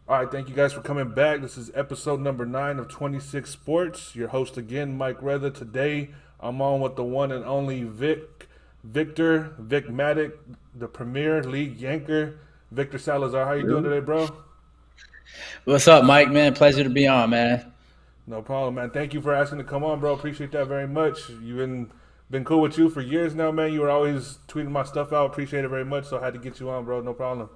All right, thank you guys for coming back. This is episode number 9 of 26 Sports. Your host again, Mike Rether. Today, I'm on with the one and only Vic Matic, the Premier League Yanker, Victor Salazar. How you doing today, bro? What's up, Mike, man? Pleasure to be on, man. No problem, man. Thank you for asking to come on, bro. Appreciate that very much. You've been cool with you for years now, man. You were always tweeting my stuff out. Appreciate it very much. So I had to get you on, bro. No problem.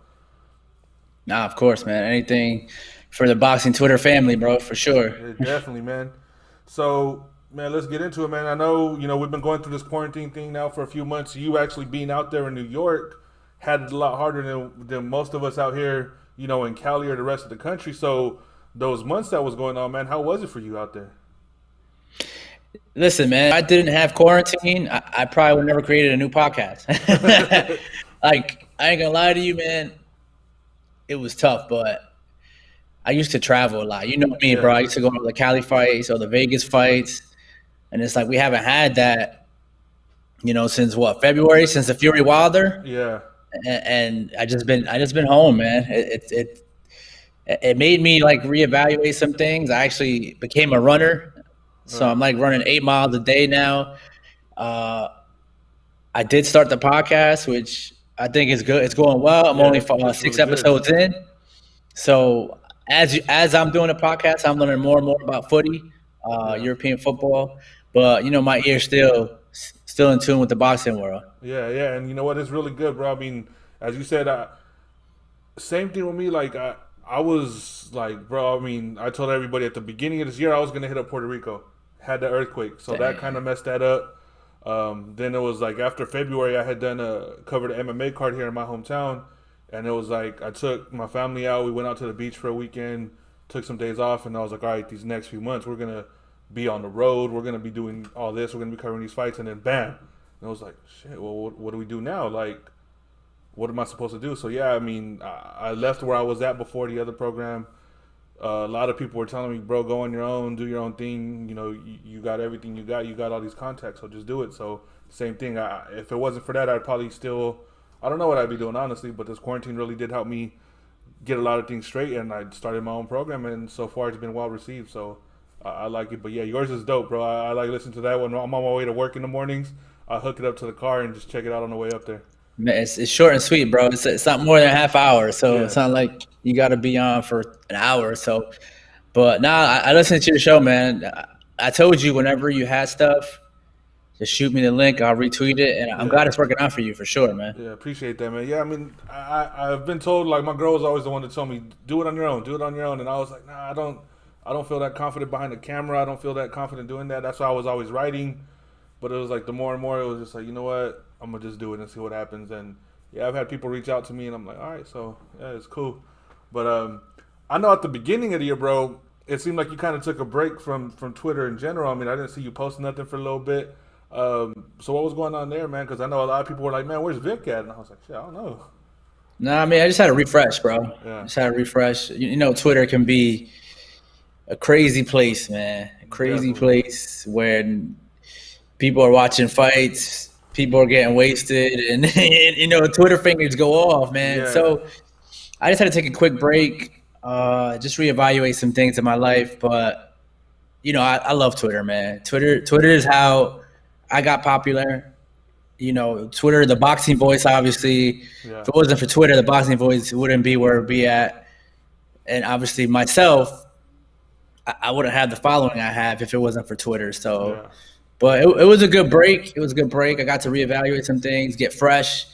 Nah, of course, man. Anything for the boxing Twitter family, bro, for sure. Yeah, definitely, man. So, man, let's get into it, man. I know, we've been going through this quarantine thing now for a few months. You actually being out there in New York had it a lot harder than most of us out here, in Cali or the rest of the country. So, those months that was going on, man, how was it for you out there? Listen, man, if I didn't have quarantine, I probably would never created a new podcast. Like, I ain't gonna lie to you, man. It was tough, but I used to travel a lot. You know me, bro. Yeah, I used to go to the Cali fights or the Vegas fights, and it's like we haven't had that, since what, February, since the Fury Wilder, yeah, and I just been home, man. It made me like reevaluate some things. I actually became a runner, so right. I'm like running 8 miles a day now. Uh, I did start the podcast, which I think is good. It's going well. I'm Yeah, only it's six really good. episodes in, so as I'm doing a podcast, I'm learning more and more about footy, Yeah, European football. But my ear's still in tune with the boxing world. yeah, yeah. And you know what? It's really good, bro. I mean, as you said, same thing with me. Like I was like, bro. I mean, I told everybody at the beginning of this year I was gonna hit up Puerto Rico. Had the earthquake, so that kind of Damn. messed that up. Then it was like after February, I had done a covered an MMA card here in my hometown, and it was like I took my family out. We went out to the beach for a weekend, took some days off, and I was like, all right, these next few months we're gonna be on the road. We're gonna be doing all this. We're gonna be covering these fights, and then bam, and I was like, shit. Well, what do we do now? Like, what am I supposed to do? So yeah, I mean, I left where I was at before the other program. A lot of people were telling me, bro, go on your own, do your own thing. You got everything you got. You got all these contacts, so just do it. So same thing. If it wasn't for that, I'd probably still, I don't know what I'd be doing honestly. But this quarantine really did help me get a lot of things straight, and I started my own program, and so far it's been well received. So I like it. But yeah, yours is dope, bro. I like listening to that one. I'm on my way to work in the mornings. I hook it up to the car and just check it out on the way up there. Man, it's short and sweet, bro. It's not more than a half hour, so Yeah. it's not like you got to be on for an hour or so. But nah, I listened to your show, man. I told you whenever you had stuff, just shoot me the link. I'll retweet it, and I'm Yeah. glad it's working out for you for sure, man. Yeah, appreciate that, man. Yeah, I mean, I've been told like my girl was always the one that told me do it on your own, do it on your own, and I was like, nah, I don't feel that confident behind the camera. I don't feel that confident doing that. That's why I was always writing, but it was like the more and more it was just like, you know what, I'm gonna just do it and see what happens. And yeah, I've had people reach out to me, and I'm like, all right, so yeah, it's cool. But I know at the beginning of the year, bro, it seemed like you kind of took a break from Twitter in general. I mean, I didn't see you posting nothing for a little bit. So what was going on there, man? Because I know a lot of people were like, "Man, where's Vic at?" And I was like, "Shit, I don't know." Nah, I mean, I just had a refresh, bro. Yeah, Just had a refresh. Twitter can be a crazy place, man. A crazy definitely. place where people are watching fights, people are getting wasted, and Twitter fingers go off, man. Yeah, So I just had to take a quick break, just reevaluate some things in my life. But I love Twitter, man. Twitter is how I got popular. Twitter, the boxing voice, obviously. yeah, If it wasn't for Twitter, the boxing voice wouldn't be where it'd be at. And obviously, myself, I wouldn't have the following I have if it wasn't for Twitter. So, yeah, but it was a good break. It was a good break. I got to reevaluate some things, get fresh,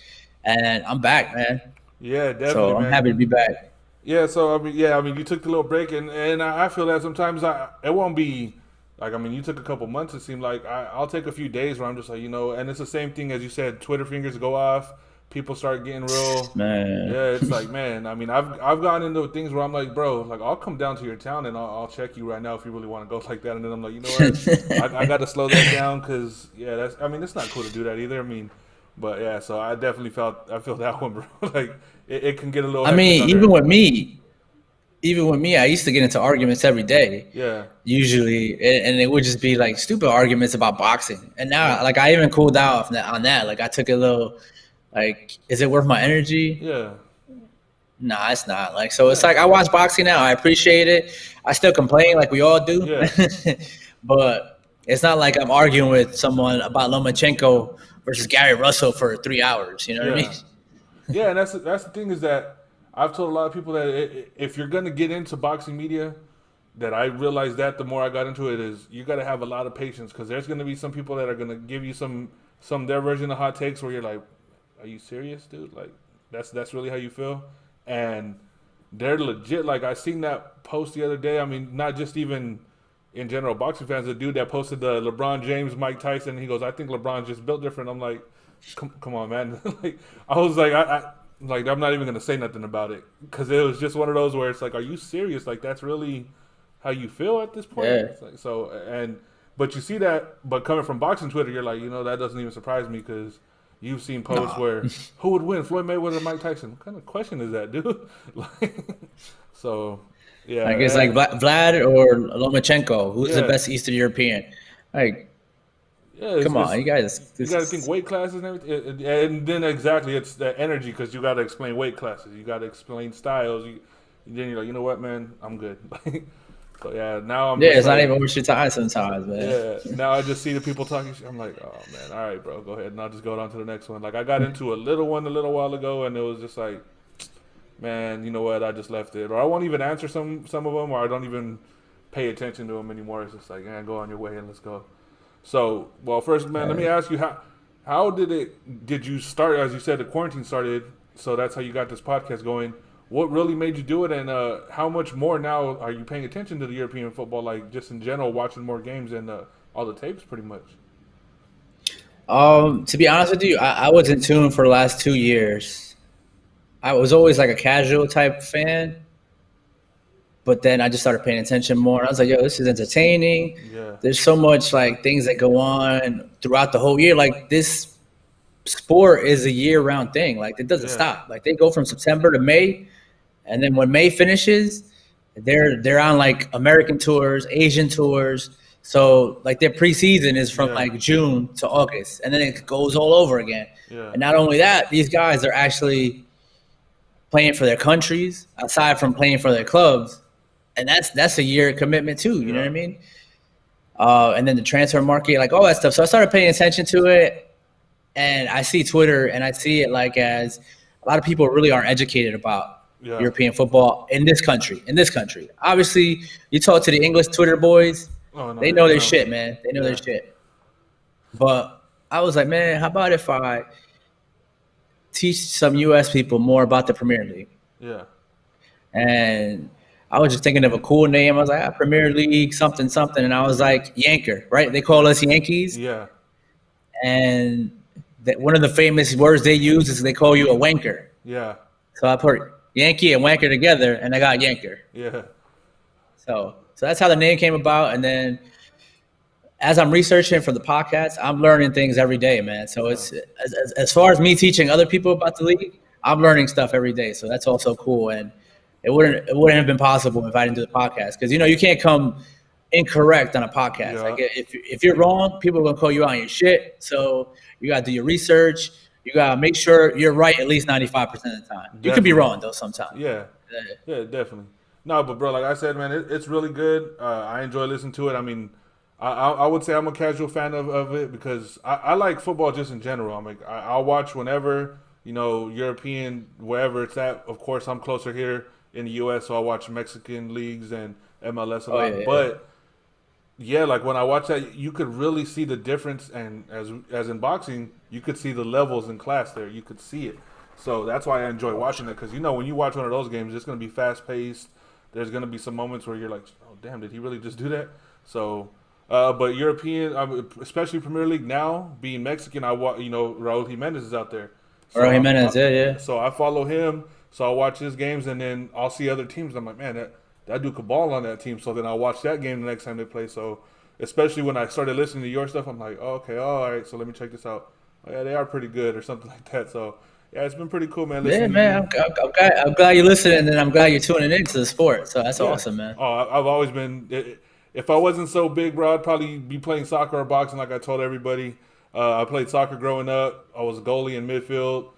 and I'm back, man. yeah, definitely, So I'm man. happy to be back. Yeah, so I mean, yeah, I mean, you took the little break, and I feel that sometimes it won't be like, I mean, you took a couple months. It seemed like I'll take a few days where I'm just like, and it's the same thing as you said. Twitter fingers go off. People start getting real. Man. Yeah, it's like, man. I mean, I've gotten into things where I'm like, bro, like I'll come down to your town and I'll check you right now if you really want to go like that. And then I'm like, you know what? I got to slow that down because yeah, that's. I mean, it's not cool to do that either. I mean, but yeah, so I definitely I feel that one, bro. Like it can get a little I hectic mean, on there. even with me, I used to get into arguments every day, Yeah, usually, and it would just be like stupid arguments about boxing. And yeah, now, like, I even cooled off on that. Like, I took a little, like, is it worth my energy? yeah, Nah, it's not. Like, so it's like I watch boxing now. I appreciate it. I still complain like we all do, Yeah, but it's not like I'm arguing with someone about Lomachenko versus Gary Russell for 3 hours. You know what I mean? yeah, yeah. And that's the thing is that I've told a lot of people that if you're gonna get into boxing media, that I realized that the more I got into it is you got to have a lot of patience because there's gonna be some people that are gonna give you some their version of hot takes where you're like, are you serious, dude? Like that's really how you feel, and they're legit. Like I seen that post the other day. I mean, not just even in general boxing fans. The dude that posted the LeBron James, Mike Tyson. He goes, I think LeBron's just built different. I'm like, come on, man. Like I was like, like I'm not even gonna say nothing about it because it was just one of those where it's like, are you serious? Like that's really how you feel at this point. Yeah. It's like, so and but you see that, but coming from boxing Twitter, you're like, that doesn't even surprise me because you've seen posts Nah. where who would win, Floyd Mayweather or Mike Tyson? What kind of question is that, dude? Like, so yeah, Like it's like Vlad or Lomachenko. Who's the yeah, best Eastern European? Like, yeah. come on, It's you guys. you This got to think is weight classes and everything, and then exactly it's the energy because you got to explain weight classes, you got to explain styles. Then you're like, you know what, man, I'm good. So yeah, now I'm yeah. just It's not like, even worth your time sometimes, man. yeah. Now I just see the people talking shit. I'm like, oh man, all right, bro, go ahead, and I'll just go on to the next one. Like I got into a little one a little while ago, and it was just like, man, you know what? I just left it, or I won't even answer some of them, or I don't even pay attention to them anymore. It's just like, man, go on your way and let's go. So, well, first, man, let me ask you how did you start? As you said, the quarantine started, so that's how you got this podcast going. What really made you do it, and how much more now are you paying attention to the European football, like just in general, watching more games and all the tapes, pretty much? To be honest with you, I was in tune for the last 2 years. I was always like a casual type fan, but then I just started paying attention more. I was like, yo, this is entertaining. Yeah, There's so much like things that go on throughout the whole year. Like this sport is a year round thing. Like it doesn't yeah, stop. Like they go from September to May, and then when May finishes, they're on like American tours, Asian tours. So like their preseason is from yeah, like June to August, and then it goes all over again. yeah, And not only that, these guys are actually playing for their countries aside from playing for their clubs, and that's a year commitment too. You know what yeah, I mean? And then the transfer market, like all that stuff. So I started paying attention to it, and I see Twitter, and I see it like as a lot of people really aren't educated about yeah. European football in this country. In this country, obviously, you talk to the English Twitter boys, Oh no, they know they their know. shit, man. They know their Yeah, shit. But I was like, man, how about if I teach some U.S. people more about the Premier League? yeah, And I was just thinking of a cool name. I was like, Premier League, something, something. And I was like, Yanker, right? They call us Yankees. yeah, And one of the famous words they use is they call you a wanker. yeah, So I put Yankee and wanker together, and I got Yanker. yeah, So that's how the name came about. And then as I'm researching for the podcast, I'm learning things every day, man. So yeah. it's as far as me teaching other people about the league, I'm learning stuff every day. So that's also cool. And it wouldn't have been possible if I didn't do the podcast because you can't come incorrect on a podcast. Like Yeah, if you're wrong, people are gonna call you out on your shit. So you gotta do your research. You gotta make sure you're right at least 95% of the time. You could be definitely. wrong though sometimes. Yeah, yeah, definitely. No, but bro, like I said, man, it's really good. I enjoy listening to it. I mean, I would say I'm a casual fan of it because I like football just in general. I'm like I'll watch whenever European wherever it's at. Of course, I'm closer here in the U.S., so I watch Mexican leagues and MLS a Oh lot. yeah, yeah. But yeah, like when I watch that, you could really see the difference, and as in boxing, you could see the levels in class there. You could see it, so that's why I enjoy watching it. Because when you watch one of those games, it's going to be fast paced. There's going to be some moments where you're like, "Oh, damn, did he really just do that?" So, but European, especially Premier League now, being Mexican, I watch. Raul Jimenez is out there, Or so Jimenez, yeah, yeah. so I follow him. So I'll watch his games, and then I'll see other teams. I'm like, man, that dude could ball on that team. So then I'll watch that game the next time they play. So especially when I started listening to your stuff, I'm like, oh, okay, all right. So let me check this out. Oh, yeah, they are pretty good, or something like that. So yeah, it's been pretty cool, man. Yeah, Listening to man. you. I'm glad you're listening, and then I'm glad you're tuning into the sport. So that's Yeah. awesome, man. Oh, I've always been. If I wasn't so big, bro, I'd probably be playing soccer or boxing, like I told everybody. I played soccer growing up. I was a goalie in midfield.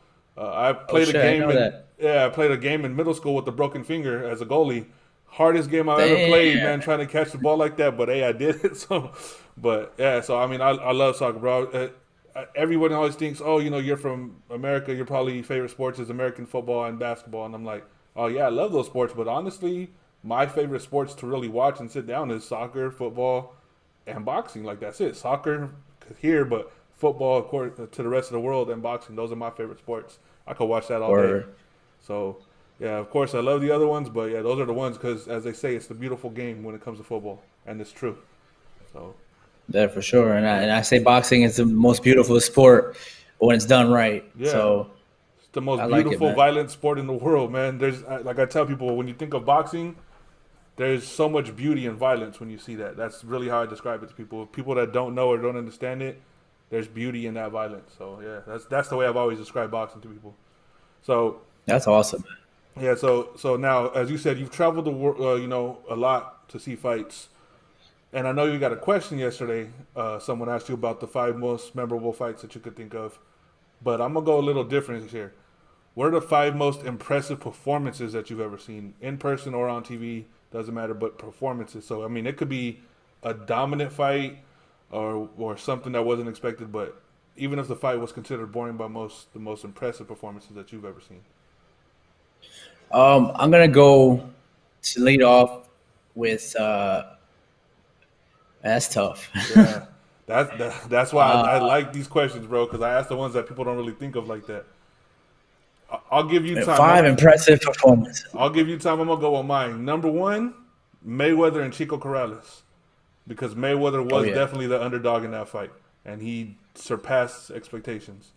I Oh played a shit, I game know in that. yeah, I played a game in middle school with a broken finger as a goalie. Hardest game I've ever played, Damn. man. Trying to catch the ball like that, but hey, I did it. So, but yeah, so I mean, I love soccer, bro. Everyone always thinks, oh, you're from America. Your probably favorite sports is American football and basketball, and I'm like, oh yeah, I love those sports. But honestly, my favorite sports to really watch and sit down is soccer, football, and boxing. Like that's it. Soccer here, but football, of course, to the rest of the world, and boxing. Those are my favorite sports. I could watch that all day. Or So, yeah, of course, I love the other ones, but yeah, those are the ones because, as they say, it's the beautiful game when it comes to football, and it's true. So, yeah, for sure. And I, yeah, and I say boxing is the most beautiful sport when it's done right. yeah, So it's the I most like it, beautiful, man. violent sport in the world, man. Like I tell people, when you think of boxing, there's so much beauty and violence when you see that. That's really how I describe it to people. People that don't know or don't understand it, there's beauty in that violence. So, yeah, that's the way I've always described boxing to people. So, That's awesome. yeah, so now, as you said, you've traveled the world, a lot to see fights, and I know you got a question yesterday. Someone asked you about the 5 most memorable fights that you could think of, but I'm gonna go a little different here. What are the 5 most impressive performances that you've ever seen in person or on TV? Doesn't matter, but performances. So I mean, it could be a dominant fight or something that wasn't expected, but even if the fight was considered boring by most, the most impressive performances that you've ever seen. I'm gonna go to lead off with that's tough. Yeah, that's why I uh, like these questions, bro. Because I ask the ones that people don't really think of like that. I'll give you time. 5 impressive performances. I'll give you time. I'm gonna go on mine. Number one, Mayweather and Chico Corrales, because Mayweather Oh was yeah, definitely the underdog in that fight, and he surpassed expectations.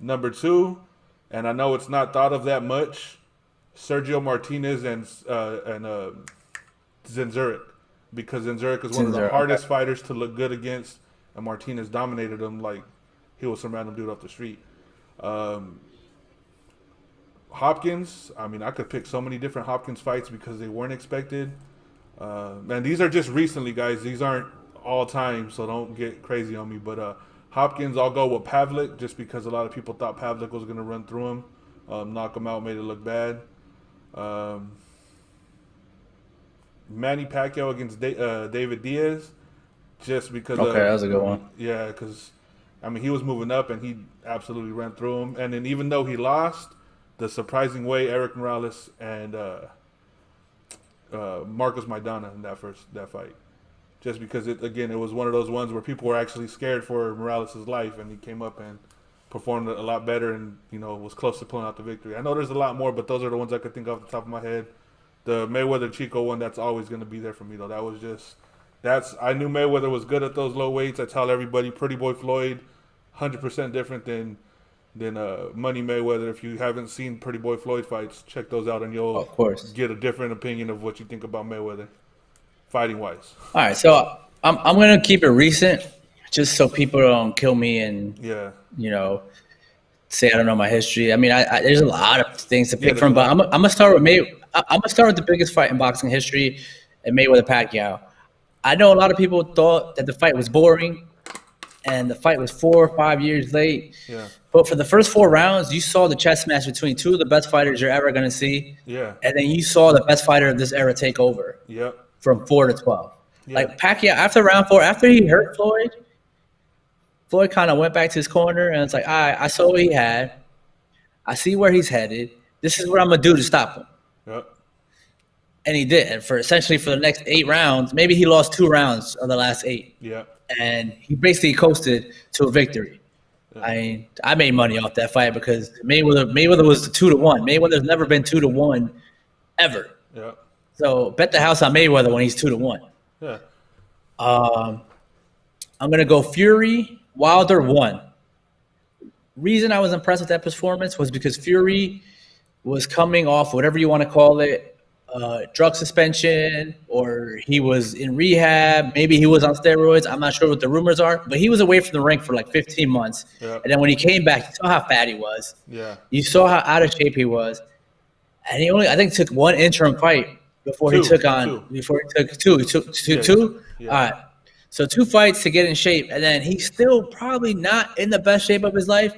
Number two, and I know it's not thought of that much, Sergio Martinez and Zenzurik, because Zenzurik is one of the Sinzer. Okay. hardest fighters to look good against, and Martinez dominated him like he was some random dude off the street. Um, Hopkins, I mean, I could pick so many different Hopkins fights because they weren't expected. And these are just recently, guys. These aren't all time, so don't get crazy on me. But Hopkins, I'll go with Pavlik just because a lot of people thought Pavlik was going to run through him, knock him out, made it look bad. Um, Manny Pacquiao against David Diaz, just because Okay, that of was a good one. yeah, because I mean he was moving up and he absolutely ran through him. And then even though he lost, the surprising way Eric Morales and Marcus Maidana in that fight, just because it was one of those ones where people were actually scared for Morales' life, and he came up and performed a lot better, and was close to pulling out the victory. I know there's a lot more, but those are the ones I could think of off the top of my head. The Mayweather Chico one, that's always going to be there for me though. That's I knew Mayweather was good at those low weights. I tell everybody, Pretty Boy Floyd, 100% different than Money Mayweather. If you haven't seen Pretty Boy Floyd fights, check those out, and Of you'll course. get a different opinion of what you think about Mayweather, fighting wise. All right, so I'm gonna keep it recent, just so people don't kill me and Yeah, you know say I don't know my history. I mean, there's a lot of things to yeah. pick There's a from, but lot. I'm gonna start with I'm gonna start with the biggest fight in boxing history, and Mayweather Pacquiao. I know a lot of people thought that the fight was boring, and the fight was 4 or 5 years late. Yeah, But for the first 4 rounds, you saw the chess match between two of the best fighters you're ever gonna see, yeah, and then you saw the best fighter of this era take over yep, from 4 to 12. yeah, Like Pacquiao, after round 4, after he hurt Floyd, Floyd kind of went back to his corner and it's like, all right, I saw what he had. I see where he's headed. This is what I'm gonna do to stop him. yep, And he did. And for essentially for the next 8 rounds, maybe he lost 2 rounds of the last 8. yep, And he basically coasted to a victory. yeah, I mean, I made money off that fight because Mayweather was 2-1. Mayweather's never been 2-1 ever. yep, So bet the house on Mayweather when he's 2-1. yeah, Um, I'm gonna go Fury Wilder 1. Reason I was impressed with that performance was because Fury was coming off whatever you want to call it, drug suspension, or he was in rehab. Maybe he was on steroids. I'm not sure what the rumors are, but he was away from the ring for like 15 months. yep, And then when he came back, you saw how fat he was. yeah. You saw how out of shape he was. And he only, I think, took one interim fight before he Two, took on, two. before he took two. He took Yeah, two? yeah. All right. So 2 fights to get in shape. And then he's still probably not in the best shape of his life.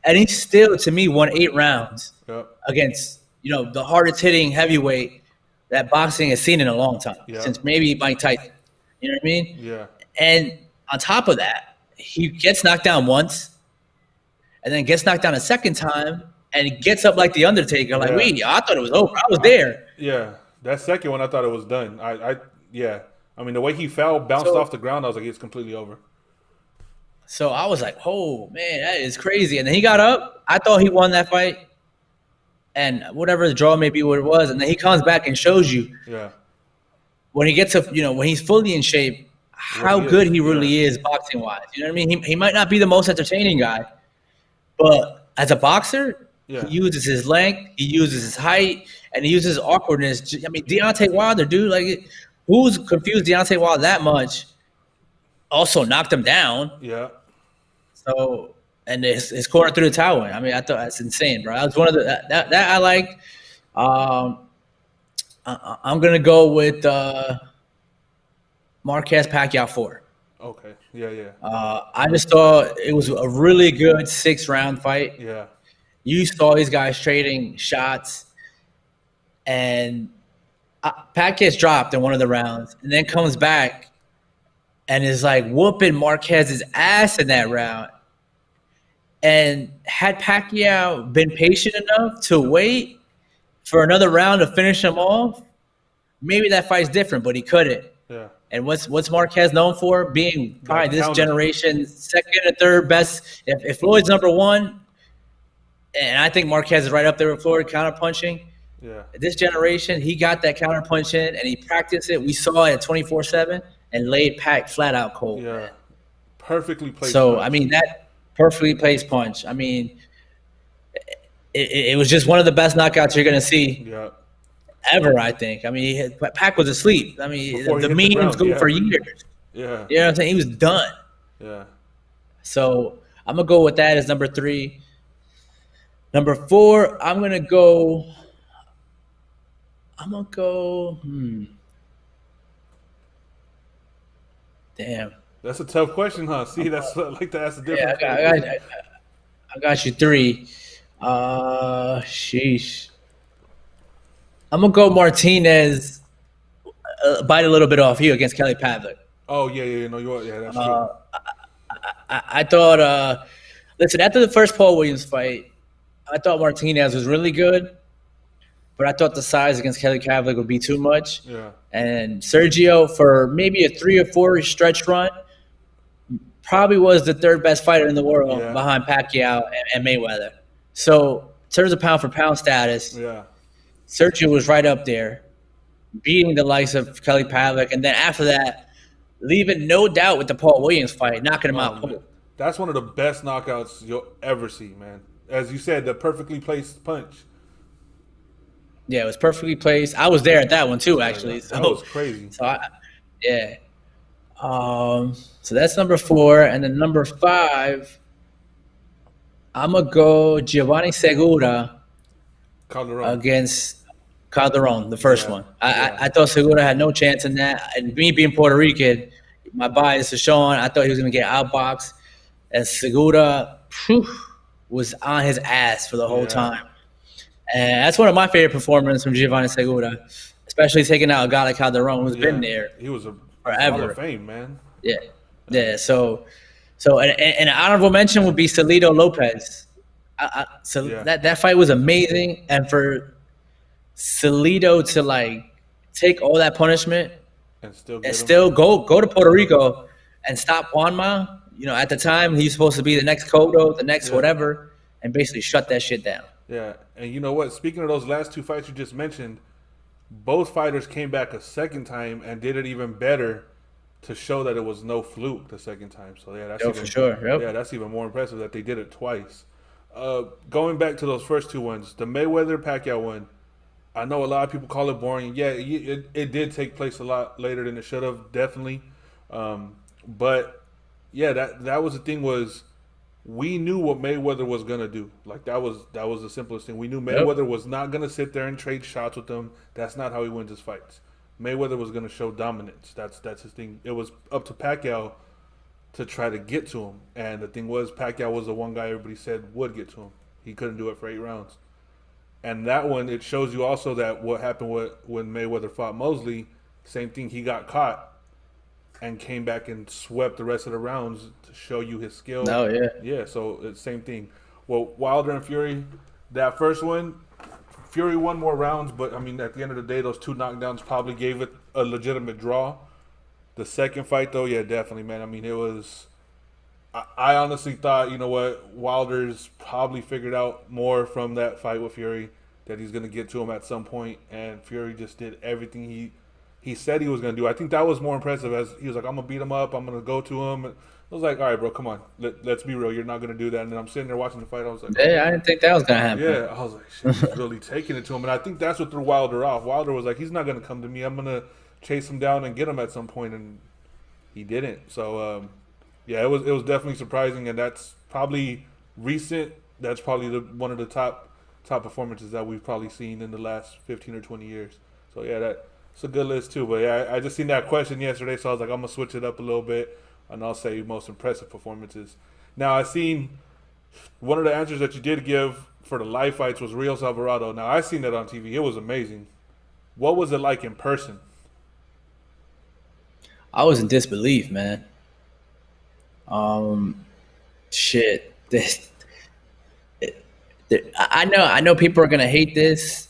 and he still, to me, won 8 rounds Yep. against the hardest hitting heavyweight that boxing has seen in a long time, Yep. since maybe Mike Tyson. You know what I mean? Yeah. And on top of that, he gets knocked down once, and then gets knocked down a second time, and he gets up like the Undertaker. Like, Yeah. wait, I thought it was over. I was there. Yeah. That second one, I thought it was done. Yeah. I mean, the way he fell, bounced So- off the ground, I was like, it's completely over. So I was like, oh, man, that is crazy. And then he got up. I thought he won that fight. And whatever the draw may be, what it was. And then he comes back and shows you Yeah. when he gets when he's fully in shape, how he good is. he really is boxing wise. You know what I mean? He might not be the most entertaining guy, but as a boxer, Yeah. he uses his length, he uses his height, and he uses his awkwardness. I mean, Deontay Wilder, dude, like, who's confused Deontay Wilder that much? Also knocked him down. Yeah. So, and his corner through the towel. I mean, I thought that's insane, bro. That was one of the that I liked. I'm gonna go with Marquez Pacquiao 4. Okay. Yeah. Yeah. I just thought it was a really good 6-round fight. Yeah. You saw these guys trading shots, and Pacquiao dropped in one of the rounds, and then comes back and is like whooping Marquez's ass in that round. And had Pacquiao been patient enough to wait for another round to finish him off, maybe that fight's different, but he couldn't. Yeah. And what's Marquez known for? Being probably this counter. generation's second or third best. If Floyd's number one, and I think Marquez is right up there with Floyd, counterpunching. Yeah. This generation, he got that counterpunch in, and he practiced it. We saw it at 24/7 and laid Pac flat out cold. Yeah. Man. Perfectly placed. So, punch. I mean, that perfectly placed punch. I mean, it was just one of the best knockouts you're going to see Yeah. ever, I think. I mean, Pac was asleep. I mean, Before he the hit the memes ground, go for years. Yeah. You know what I'm saying? He was done. Yeah. So I'm going to go with that as number 3. Number 4, I'm going to go. Damn. That's a tough question, huh? See, that's I like to ask a Yeah, different. I got you 3. Sheesh. I'm going to go Martinez, bite a little bit off you against Kelly Pavlik. Oh yeah. No, you're yeah. That's true. I thought, listen, after the first Paul Williams fight, I thought Martinez was really good, but I thought the size against Kelly Pavlik would be too much. Yeah. And Sergio, for maybe a 3 or 4 stretch run, probably was the third best fighter in the world behind Pacquiao and Mayweather. So in terms of pound for pound status, Yeah. Sergio was right up there, beating the likes of Kelly Pavlik, and then after that, leaving no doubt with the Paul Williams fight, knocking him out Man. cold. That's one of the best knockouts you'll ever see, man. As you said, the perfectly placed punch. Yeah, it was perfectly placed. I was there at that one too, actually. That was crazy. Yeah. So that's number 4, and then number 5, I'm gonna go Giovanni Segura Calderon. against Calderon, the first one. Yeah. I thought Segura had no chance in that. And me being Puerto Rican, my bias is showing. I thought he was going to get outboxed. And Segura was on his ass for the whole time. And that's one of my favorite performances from Giovanni Segura, especially taking out a guy like Calderon who's been there He was a forever. Hall of Fame, man. Yeah. So an honorable mention would be Salido Lopez. That fight was amazing. And for Salido to like take all that punishment and still go to Puerto Rico and stop Juanma. You know, at the time he's supposed to be the next Cotto, the next whatever, and basically shut that shit down. Yeah, and you know what? Speaking of those last 2 fights you just mentioned, both fighters came back a second time and did it even better to show that it was no fluke the second time. So yeah, that's for sure. Yep. Yeah, that's even more impressive that they did it twice. Going back to those first 2 ones, the Mayweather Pacquiao one. I know a lot of people call it boring. Yeah, it did take place a lot later than it should have, definitely. But yeah, that was the thing was we knew what Mayweather was gonna do. Like that was the simplest thing. We knew Mayweather was not gonna sit there and trade shots with them. That's not how he wins his fights. Mayweather was gonna show dominance. That's his thing. It was up to Pacquiao to try to get to him. And the thing was, Pacquiao was the one guy everybody said would get to him. He couldn't do it for 8 rounds. And that one, it shows you also that what happened when Mayweather fought Mosley, same thing. He got caught and came back and swept the rest of the rounds to show you his skill. Oh yeah. Yeah, so it's same thing. Well, Wilder and Fury, that first one, Fury won more rounds, but I mean, at the end of the day, those two knockdowns probably gave it a legitimate draw. The second fight, though, yeah, definitely, man. I mean, it was. I honestly thought, you know what, Wilder's probably figured out more from that fight with Fury that he's going to get to him at some point, and Fury just did everything he said he was going to do. I think that was more impressive as he was like, I'm going to beat him up, I'm going to go to him. I was like, all right, bro, come on. Let's be real. You're not going to do that. And then I'm sitting there watching the fight. I was like, yeah, I didn't think that was going to happen. Yeah, I was like, shit, he's really taking it to him. And I think that's what threw Wilder off. Wilder was like, he's not going to come to me. I'm going to chase him down and get him at some point. And he didn't. So, yeah, it was definitely surprising. And that's probably recent. That's probably one of the top performances that we've probably seen in the last 15 or 20 years. So, yeah, that's a good list, too. But, yeah, I just seen that question yesterday. So I was like, I'm going to switch it up a little bit. And I'll say most impressive performances. Now, I seen one of the answers that you did give for the live fights was Rios Alvarado. Now, I seen that on TV. It was amazing. What was it like in person? I was in disbelief, man. Shit. I know people are gonna hate this,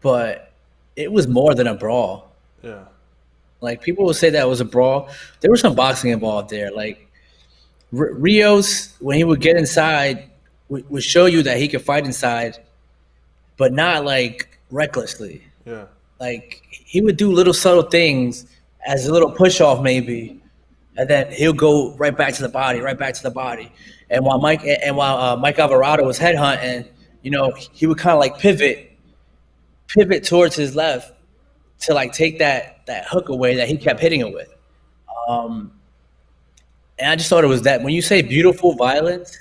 but it was more than a brawl. Yeah. Like, people will say that it was a brawl. There was some boxing involved there. Like, Rios, when he would get inside, would show you that he could fight inside, but not, like, recklessly. Yeah. Like, he would do little subtle things as a little push-off maybe, and then he'll go right back to the body. And while Mike Alvarado was headhunting, you know, he would kind of, like, pivot towards his left to, like, take that hook away that he kept hitting it with. And I just thought it was that. When you say beautiful violence,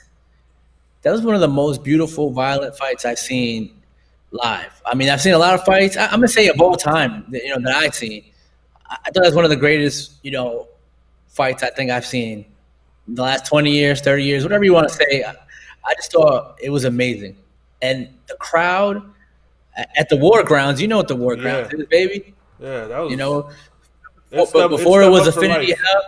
that was one of the most beautiful violent fights I've seen live. I mean, I've seen a lot of fights. I'm gonna say of all time, that I've seen. I thought it was one of the greatest, fights I think I've seen in the last 20 years, 30 years, whatever you want to say. I just thought it was amazing. And the crowd at the War Grounds, you know what the War Grounds is, baby. Yeah, that was. Before it was Affinity Hub,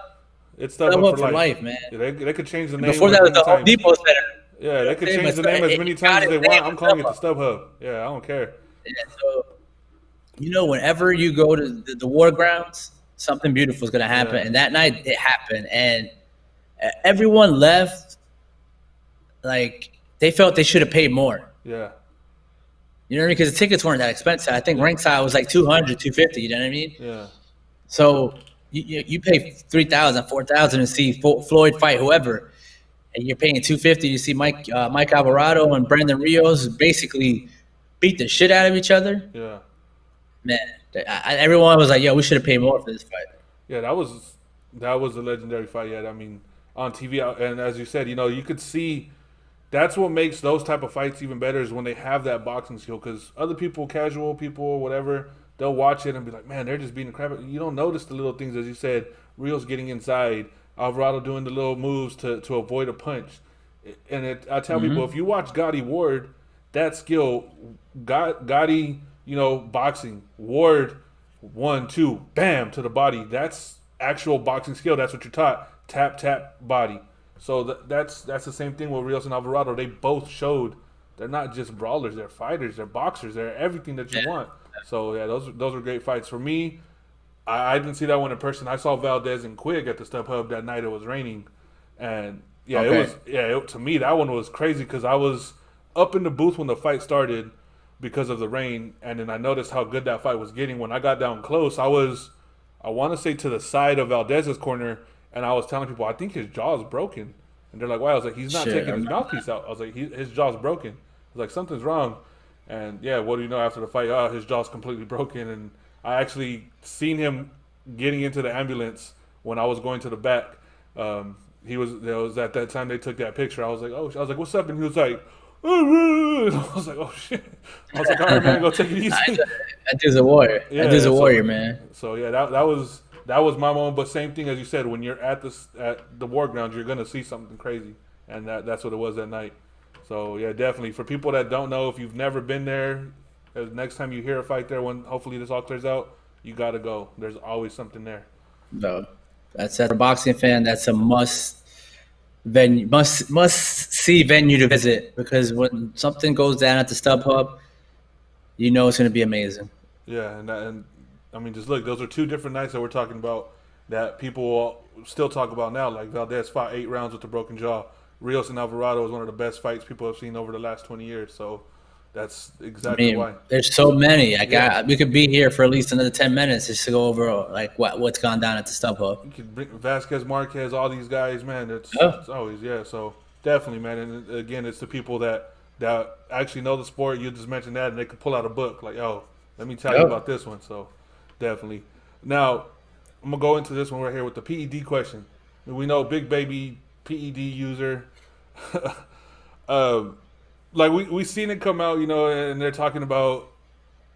it's Step Up for Life, man. Yeah, they could change the name. Before that was the Home Depot Center. Yeah, they could change the name as many times as they want. I'm calling it the StubHub. Yeah, I don't care. Yeah, so, whenever you go to the War Grounds, something beautiful is going to happen. Yeah. And that night, it happened. And everyone left like they felt they should have paid more. Yeah. You know what I mean? Because the tickets weren't that expensive. I think ringside was like $200, $250. You know what I mean? Yeah. So you pay $3,000, $4,000 to see Floyd fight whoever, and you're paying $250 to see Mike Alvarado and Brandon Rios basically beat the shit out of each other. Yeah. Man, everyone was like, "Yo, we should have paid more for this fight." Yeah, that was a legendary fight. Yeah, I mean, on TV, and as you said, you could see. That's what makes those type of fights even better is when they have that boxing skill. Because other people, casual people, whatever, they'll watch it and be like, man, they're just beating the crap out. You don't notice the little things, as you said, Rios getting inside, Alvarado doing the little moves to avoid a punch. And I tell people, if you watch Gotti Ward, that skill, Gotti, boxing, Ward, 1, 2, bam, to the body. That's actual boxing skill. That's what you're taught. Tap, tap, body. So that's the same thing with Rios and Alvarado. They both showed they're not just brawlers, they're fighters, they're boxers, they're everything that you want. So yeah, those were great fights. For me, I didn't see that one in person. I saw Valdez and Quigg at the StubHub that night. It was raining, and to me that one was crazy because I was up in the booth when the fight started because of the rain, and then I noticed how good that fight was getting. When I got down close, I want to say to the side of Valdez's corner. And I was telling people, I think his jaw is broken. And they're like, why? I was like, he's not taking his mouthpiece out. I was like, his jaw's broken. I was like, something's wrong. And yeah, what do you know after the fight? Oh, his jaw's completely broken. And I actually seen him getting into the ambulance when I was going to the back. There was at that time they took that picture. I was like, what's up? And he was like, and I was like, oh shit. I was like, all right, man, go take it easy. That dude's a warrior. Yeah, that dude's a warrior, man. So yeah, that that was my moment. But same thing as you said, when you're at the war grounds, you're gonna see something crazy, and that's what it was that night. So yeah, definitely for people that don't know, if you've never been there, next time you hear a fight there, when hopefully this all clears out, you gotta go. There's always something there. No, that's as a boxing fan. That's a must see venue to visit because when something goes down at the StubHub, you know it's going to be amazing. Yeah, and I mean, just look, those are two different nights that we're talking about that people will still talk about now. Like Valdez fought 8 rounds with a broken jaw. Rios and Alvarado is one of the best fights people have seen over the last 20 years. So that's I exactly mean, why. there's so many. Yeah. We could be here for at least another 10 minutes just to go over like what's gone down at the StubHub. You could bring Vasquez, Marquez, all these guys, man. Oh, It's always yeah. So definitely, man. And again, it's the people that actually know the sport. You just mentioned that, and they could pull out a book like, oh, let me tell you oh. about this one. So definitely. Now I'm gonna go into this one right here with the PED question. We know big baby PED user. um, like we seen it come out, and they're talking about,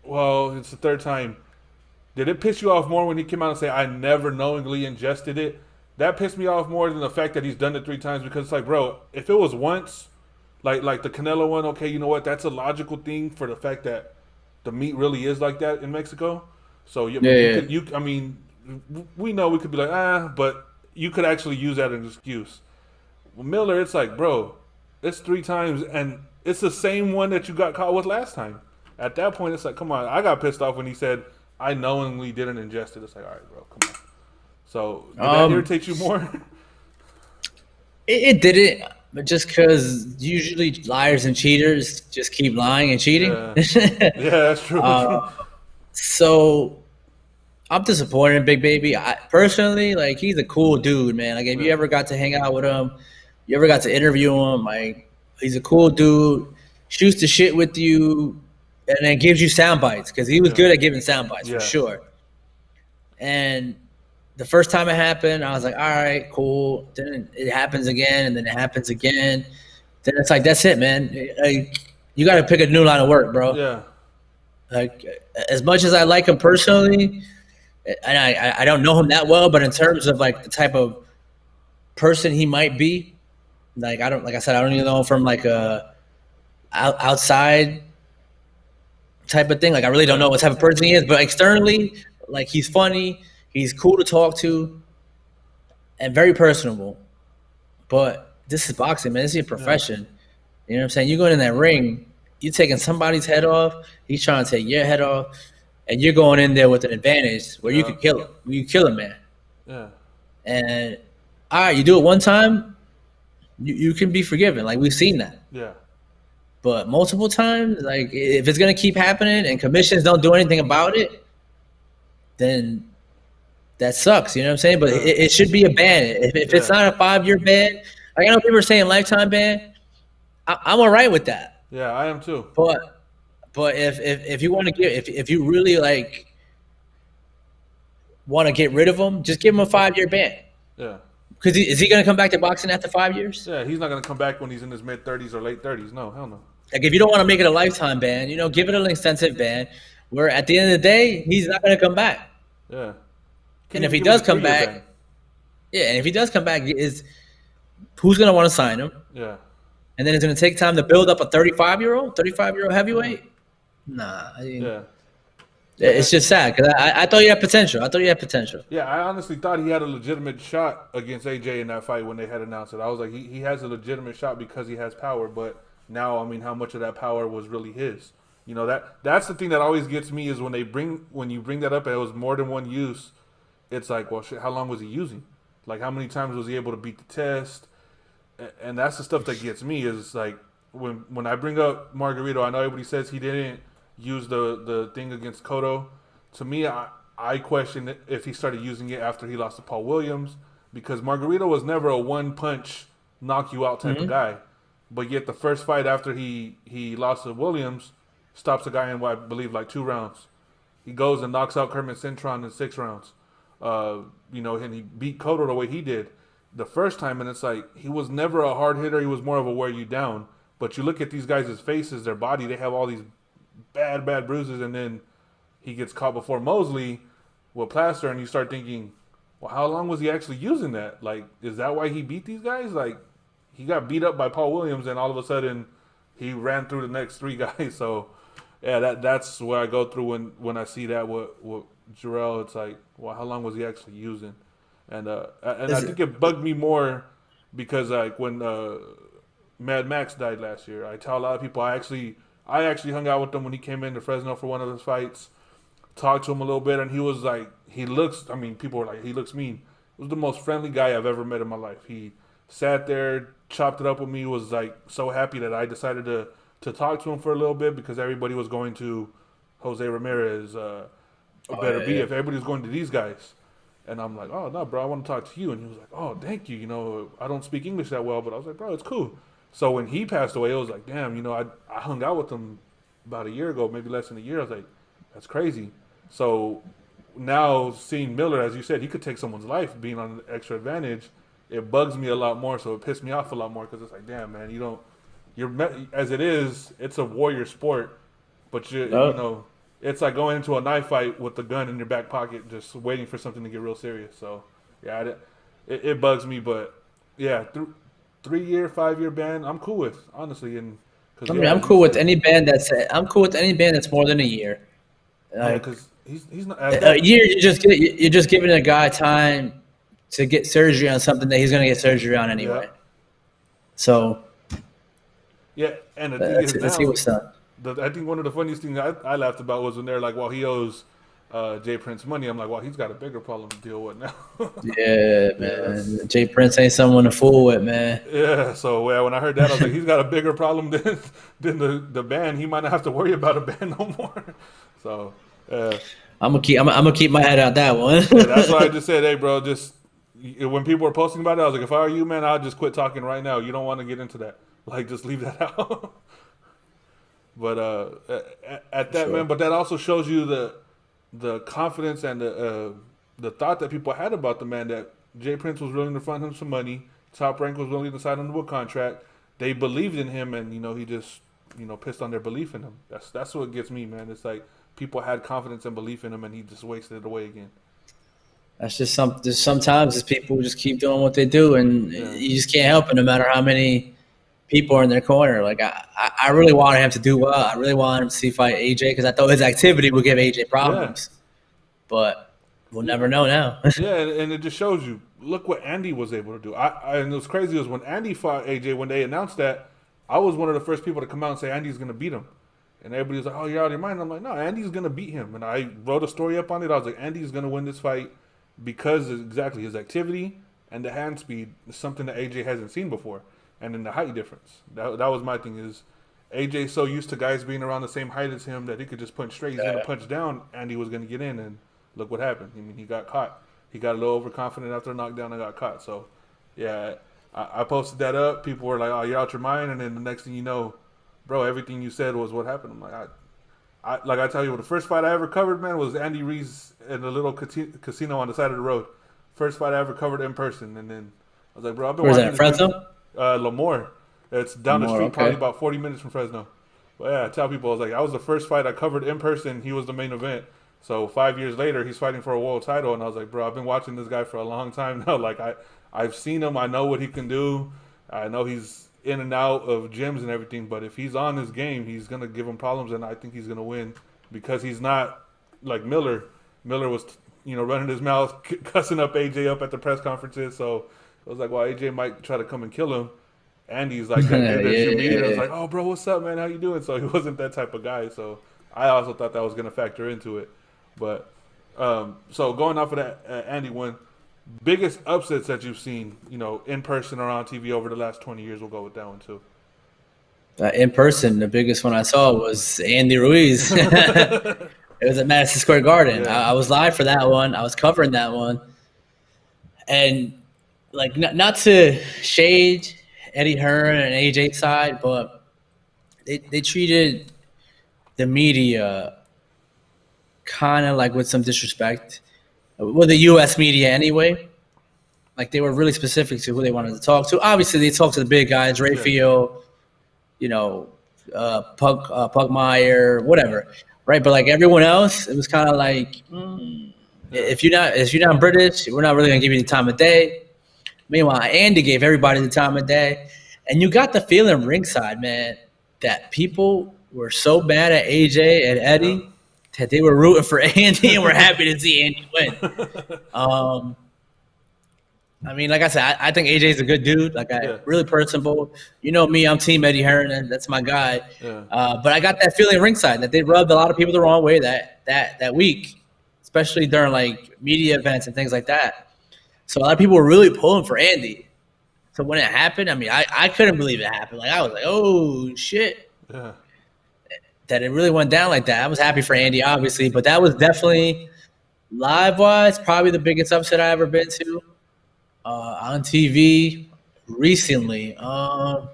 well, it's the third time. Did it piss you off more when he came out and say, I never knowingly ingested it? That pissed me off more than the fact that he's done it 3 times because it's like, bro, if it was once, like the Canelo one, okay, you know what? That's a logical thing for the fact that the meat really is like that in Mexico. So I mean, we know we could be like, but you could actually use that as an excuse. Well, Miller, it's like, bro, it's 3 times and it's the same one that you got caught with last time. At that point, it's like, come on. I got pissed off when he said, I knowingly didn't ingest it. It's like, all right, bro, come on. So, did that irritate you more? It didn't, but just because usually liars and cheaters just keep lying and cheating. Yeah, that's true. So I'm disappointed in Big Baby. Personally, like he's a cool dude, man. Like if you ever got to hang out with him, you ever got to interview him, like he's a cool dude. Shoots the shit with you, and then gives you sound bites because he was good at giving sound bites for sure. And the first time it happened, I was like, all right, cool. Then it happens again, and then it happens again. Then it's like, that's it, man. Like, you got to pick a new line of work, bro. Yeah. Like, as much as I like him personally, and I don't know him that well, but in terms of like the type of person he might be, like I said, I don't even know him from like a outside type of thing. Like I really don't know what type of person he is, but externally, like he's funny, he's cool to talk to, and very personable. But this is boxing, man. This is a profession. You know what I'm saying? You're going in that ring, you're taking somebody's head off, he's trying to take your head off, and you're going in there with an advantage where you could kill him. You kill him, man. Yeah. And all right, you do it one time, you can be forgiven. Like we've seen that. Yeah. But multiple times, like if it's gonna keep happening and commissions don't do anything about it, then that sucks. You know what I'm saying? But it should be a ban. If it's not a 5-year ban, like I know people are saying lifetime ban, I'm all right with that. Yeah, I am too. But if you want to if you really like want to get rid of him, just give him a 5-year ban. Yeah. Because is he going to come back to boxing after 5 years? Yeah, he's not going to come back when he's in his mid-30s or late 30s. No, hell no. Like, if you don't want to make it a lifetime ban, give it an extensive ban where at the end of the day, he's not going to come back. Yeah. And if he does come back, is who's going to want to sign him? Yeah. And then it's going to take time to build up a 35-year-old heavyweight? Nah. It's just sad because I thought you had potential. Yeah, I honestly thought he had a legitimate shot against AJ in that fight when they had announced it. I was like, he has a legitimate shot because he has power, but now, I mean, how much of that power was really his? That's the thing that always gets me is when you bring that up and it was more than one use, it's like, well, shit, how long was he using? Like, how many times was he able to beat the test? And that's the stuff that gets me is like, when I bring up Margarito, I know everybody says he didn't use the thing against Cotto. To me, I question if he started using it after he lost to Paul Williams because Margarito was never a one-punch knock you out type of guy. But yet the first fight after he lost to Williams stops a guy in what I believe like 2 rounds. He goes and knocks out Kermit Cintron in 6 rounds. And he beat Cotto the way he did the first time, and it's like he was never a hard hitter. He was more of a wear you down. But you look at these guys' faces, their body, they have all these bad bruises, and then he gets caught before Mosley with plaster, and you start thinking, well, how long was he actually using that? Like, is that why he beat these guys? Like, he got beat up by Paul Williams, and all of a sudden, he ran through the next three guys. So, yeah, that's where I go through when I see that with Jarrell. It's like, well, how long was he actually using? And I Is think it, it bugged me more because like when Mad Max died last year, I tell a lot of people I actually hung out with him when he came into Fresno for one of his fights, talked to him a little bit, and he was like, he looks. I mean, people were like, he looks mean. He was the most friendly guy I've ever met in my life. He sat there, chopped it up with me, was like so happy that I decided to talk to him for a little bit because everybody was going to Jose Ramirez. oh Better yeah, be yeah. if everybody's going to these guys. And I'm like, oh no, bro, I want to talk to you. And he was like, oh, thank you. You know, I don't speak English that well, but I was like, bro, it's cool. So when he passed away, it was like, damn, you know, I hung out with him about a year ago, maybe less than a year. I was like, that's crazy. So now seeing Miller, as you said, he could take someone's life being on an extra advantage. It bugs me a lot more, so it pissed me off a lot more because it's like, damn, man, as it is, it's a warrior sport, but you Oh, know, it's like going into a knife fight with the gun in your back pocket, just waiting for something to get real serious. So, yeah, it bugs me, but yeah, 3 year, 5 year ban, I'm cool with honestly, and because I yeah, mean, as you said, I'm cool with any band that's more than a year. yeah, Like because he's not at a that. year, you're just giving a guy time to get surgery on something that he's going to get surgery on Yeah, anyway. So yeah, and the thing let's is let's see now, what's up. I think one of the funniest things I laughed about was when they're like, well, he owes Jay Prince money. I'm like, well, he's got a bigger problem to deal with now. Yeah, Yeah, man. that's Jay Prince ain't someone to fool with, man. yeah. So yeah, when I heard that, I was like, he's got a bigger problem than the band. He might not have to worry about a band no more. So yeah, I'm gonna keep my head out that one. yeah. That's why I just said, hey, bro, just when people were posting about it, I was like, if I were you, man, I'd just quit talking right now. You don't want to get into that. Like, just leave that out. But at that, man. Sure. But that also shows you the confidence and the thought that people had about the man, that Jay Prince was willing to fund him some money. Top Rank was willing to sign him to a contract. They believed in him, and he just pissed on their belief in him. That's what gets me, man. It's like people had confidence and belief in him, and he just wasted it away again. That's just sometimes it's people who just keep doing what they do, and Yeah, you just can't help it no matter how many people are in their corner. Like I really wanted him to do well. I really wanted him to see fight AJ because I thought his activity would give AJ yeah, problems, but we'll yeah. never know now. Yeah, and it just shows you. Look what Andy was able to do. And it was crazy was when Andy fought AJ when they announced that. I was one of the first people to come out and say Andy's gonna beat him, and everybody was like, "Oh, you're out of your mind." I'm like, "No, Andy's gonna beat him." And I wrote a story up on it. I was like, "Andy's gonna win this fight because exactly his activity and the hand speed is something that AJ hasn't seen before, and then the height difference. That was my thing is." AJ's so used to guys being around the same height as him that he could just punch straight. He's gonna punch down. Andy was gonna get in, and look what happened. I mean, he got caught. He got a little overconfident after a knockdown and got caught. So, yeah, I posted that up. People were like, "Oh, you're out your mind," and then the next thing you know, bro, everything you said was what happened. I'm like, like I tell you, the first fight I ever covered, man, was Andy Reese in a little casino on the side of the road. First fight I ever covered in person, and then I was like, bro, I've been Where's watching that? this dude, Fresno? Lemoore. It's down the More street, probably okay. about 40 minutes from Fresno. But yeah, I tell people, I was like, that was the first fight I covered in person. He was the main event. So 5 years later, he's fighting for a world title, and I was like, bro, I've been watching this guy for a long time now. Like I've seen him. I know what he can do. I know he's in and out of gyms and everything. But if he's on his game, he's gonna give him problems, and I think he's gonna win because he's not like Miller. Miller was, running his mouth, cussing up AJ up at the press conferences. So I was like, well, AJ might try to come and kill him. Andy's like that Yeah, dude that you meet and it's yeah. like, oh, bro, what's up, man? How you doing? So he wasn't that type of guy. So I also thought that was going to factor into it. But so going off of that Andy one, biggest upsets that you've seen, in person or on TV over the last 20 years, we'll go with that one too. In person, the biggest one I saw was Andy Ruiz. It was at Madison Square Garden. Yeah, I was live for that one. I was covering that one, and like not to shade Eddie Hearn and AJ side, but they treated the media kind of like with some disrespect. Well, the U.S. media anyway. Like they were really specific to who they wanted to talk to. Obviously, they talked to the big guys, yeah, Rayfield, you know, Pugmire, whatever, right? But like everyone else, it was kind of like Yeah. If you're not British, we're not really gonna give you the time of day. Meanwhile, Andy gave everybody the time of day, and you got the feeling ringside, man, that people were so mad at AJ and Yep. Eddie that they were rooting for Andy and were happy to see Andy win. Um, I mean, like I said, I think AJ's a good dude. Like, Yeah. really personable. You know me, I'm Team Eddie Hearn, and that's my guy. Yeah. But I got that feeling ringside that they rubbed a lot of people the wrong way that week, especially during like media events and things like that. So a lot of people were really pulling for Andy. So when it happened, I mean, I couldn't believe it happened. Like, I was like, oh shit, Yeah. that it really went down like that. I was happy for Andy, obviously, but that was definitely live wise probably the biggest upset I ever been to on TV recently. On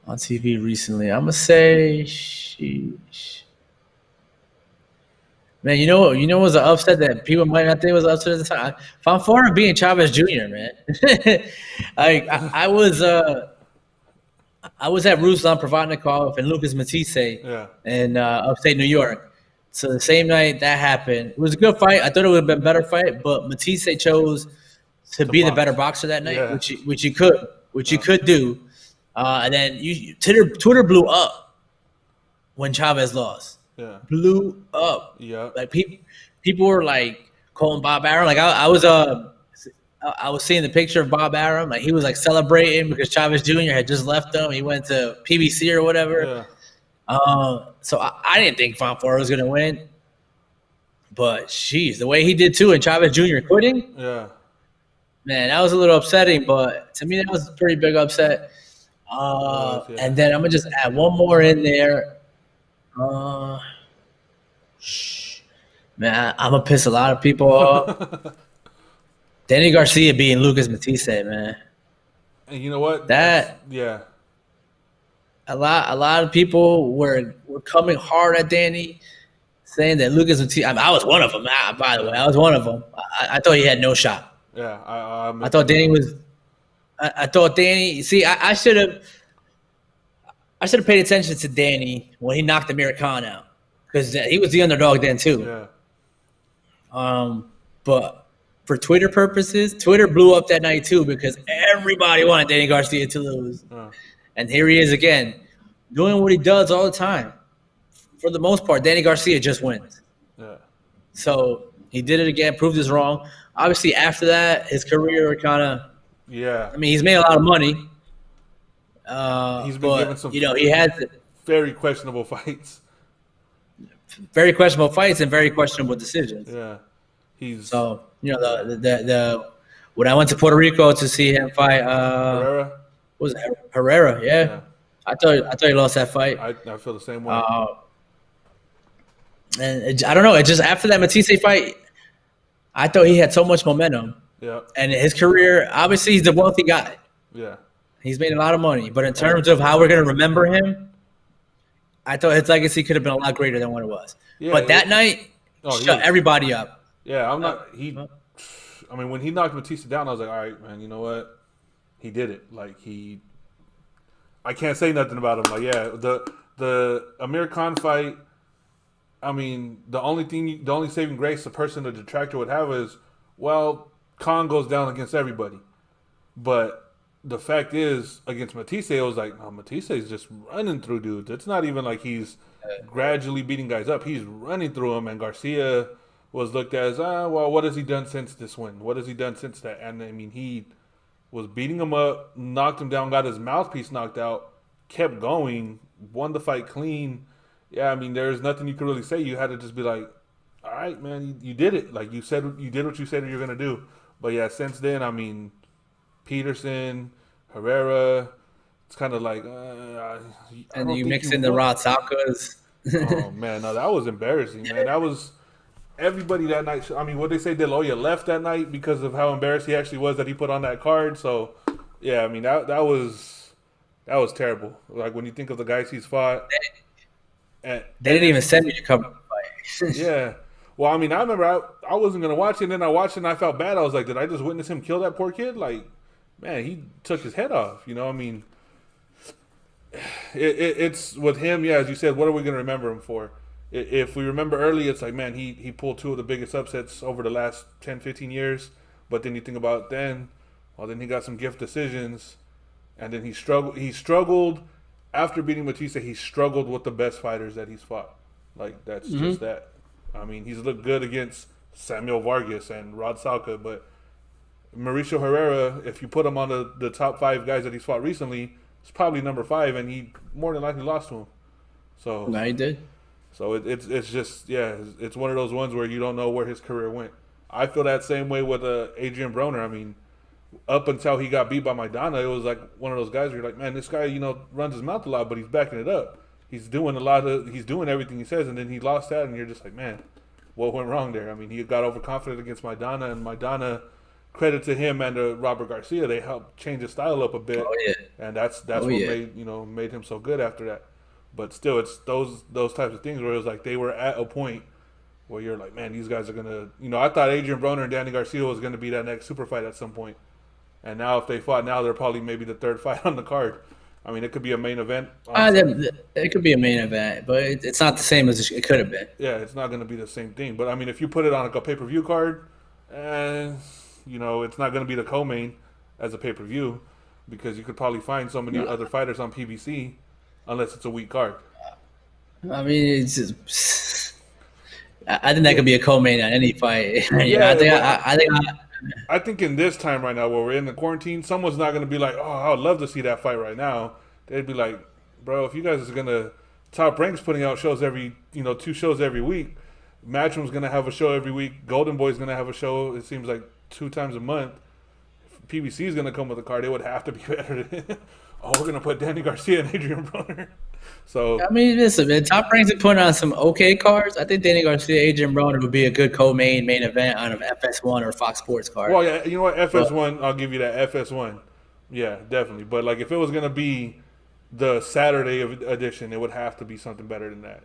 TV recently, I'm gonna say, sheesh. Man, you know, was an upset that people might not think was an upset at the time. Fanfara being Chavez Jr., man. Like, I was at Ruslan Provodnikov and Lucas Matisse Yeah. in upstate New York. So the same night that happened, it was a good fight. I thought it would have been a better fight, but Matisse chose to be the box. better boxer that night, Yeah. which you could do. And then Twitter blew up when Chavez lost. Yeah. Blew up. Yeah. Like, people were like calling Bob Arum. Like, I was seeing the picture of Bob Arum. Like, he was like celebrating because Chavez Jr. had just left him. He went to PBC or whatever. Yeah. So I didn't think Fonfara was gonna win. But jeez, the way he did too, and Chavez Jr. quitting, Yeah. man, that was a little upsetting. But to me, that was a pretty big upset. Yeah. And then I'm gonna just add one more in there. Man, I'm gonna piss a lot of people off. Danny Garcia being Lucas Matisse, man. And you know what? A lot of people were coming hard at Danny, saying that Lucas Matisse. I mean, I was one of them. By the way, I was one of them. I thought he had no shot. Yeah. I thought Danny was. I thought Danny. See, I should have. I should have paid attention to Danny when he knocked Amir Khan out, because he was the underdog then too. Yeah. But for Twitter purposes, Twitter blew up that night too because everybody wanted Danny Garcia to lose. And here he is again, doing what he does all the time. For the most part, Danny Garcia just wins. Yeah. So he did it again, proved us wrong. Obviously, after that, his career kind of. Yeah. I mean, he's made a lot of money. He's been given some, he had very questionable fights. Very questionable fights and very questionable decisions. Yeah. So, the when I went to Puerto Rico to see him fight, Herrera. Was it Herrera? Yeah. I thought he lost that fight. I feel the same way. And I don't know. It just, after that Matisse fight, I thought he had so much momentum. Yeah. And his career, obviously, he's a wealthy guy. Yeah. He's made a lot of money, but in terms of how we're gonna remember him, I thought his legacy could have been a lot greater than what it was. Yeah, but that night, shut everybody up. Yeah, I'm not. I mean, when he knocked Batista down, I was like, all right, man, you know what? He did it. Like, I can't say nothing about him. Like, yeah, the Amir Khan fight. I mean, the only saving grace a person, a detractor would have is, well, Khan goes down against everybody. But the fact is, against Matisse, it was like, no, Matisse is just running through dudes. It's not even like he's gradually beating guys up. He's running through them, and Garcia was looked at as, well, what has he done since this win? What has he done since that? And, I mean, he was beating him up, knocked him down, got his mouthpiece knocked out, kept going, won the fight clean. Yeah, I mean, there's nothing you could really say. You had to just be like, all right, man, you did it. Like, you did what you said you were going to do. But, yeah, since then, I mean, Peterson, Herrera, it's kind of like, and you mix in the Rod Salkas. Oh man, no, that was embarrassing, man. That was everybody that night. I mean, what they say, De La Hoya left that night because of how embarrassed he actually was that he put on that card. So, yeah, I mean that was terrible. Like, when you think of the guys he's fought, they didn't even send me to cover the fight. Yeah. Well, I mean, I remember I wasn't gonna watch it, and then I watched it and I felt bad. I was like, did I just witness him kill that poor kid? Like, man, he took his head off. You know, I mean, it's with him. Yeah, as you said, what are we gonna remember him for? if we remember early, it's like, man, he pulled two of the biggest upsets over the last 10, 15 years. But then you think about then, well, then he got some gift decisions, and then he struggled. He struggled after beating Batista. He struggled with the best fighters that he's fought. Like that's just that. I mean, he's looked good against Samuel Vargas and Rod Salka, but Mauricio Herrera, if you put him on the top 5 guys that he's fought recently, it's probably number 5, and he more than likely lost to him. So No, he did. so it's just it's one of those ones where you don't know where his career went. I feel that same way with Adrian Broner. I mean, up until he got beat by Maidana, it was like one of those guys where you're like, man, this guy runs his mouth a lot, but he's backing it up. He's doing he's doing everything he says, and then he lost that, and you're just like, man, what went wrong there? I mean, he got overconfident against Maidana, and Maidana, credit to him and to Robert Garcia, they helped change his style up a bit, and that's what made him so good after that. But still, it's those types of things where it was like they were at a point where you're like, man, these guys are gonna. I thought Adrian Broner and Danny Garcia was gonna be that next super fight at some point, and now if they fought now, they're probably maybe the 3rd fight on the card. I mean, it could be a main event. It could be a main event, but it's not the same as it could have been. Yeah, it's not going to be the same thing. But I mean, if you put it on like a pay-per-view card, it's not going to be the co-main as a pay-per-view because you could probably find so many other fighters on PBC unless it's a weak card. I mean, it's just, I think that could be a co-main on any fight. I think in this time right now where we're in the quarantine, someone's not going to be like, oh, I would love to see that fight right now. They'd be like, bro, if you guys are going to – Top Rank's putting out shows 2 shows every week. Matchroom's going to have a show every week. Golden Boy's going to have a show, it seems like 2 times a month. If PBC's going to come with a card, it would have to be better than – we're going to put Danny Garcia and Adrian Broner. So I mean, listen, man, Top Rank's putting on some okay cards. I think Danny Garcia, Adrian Broner would be a good main event on an FS1 or Fox Sports card. Well, yeah, you know what? FS1, I'll give you that. FS1. Yeah, definitely. But, like, if it was going to be the Saturday edition, it would have to be something better than that.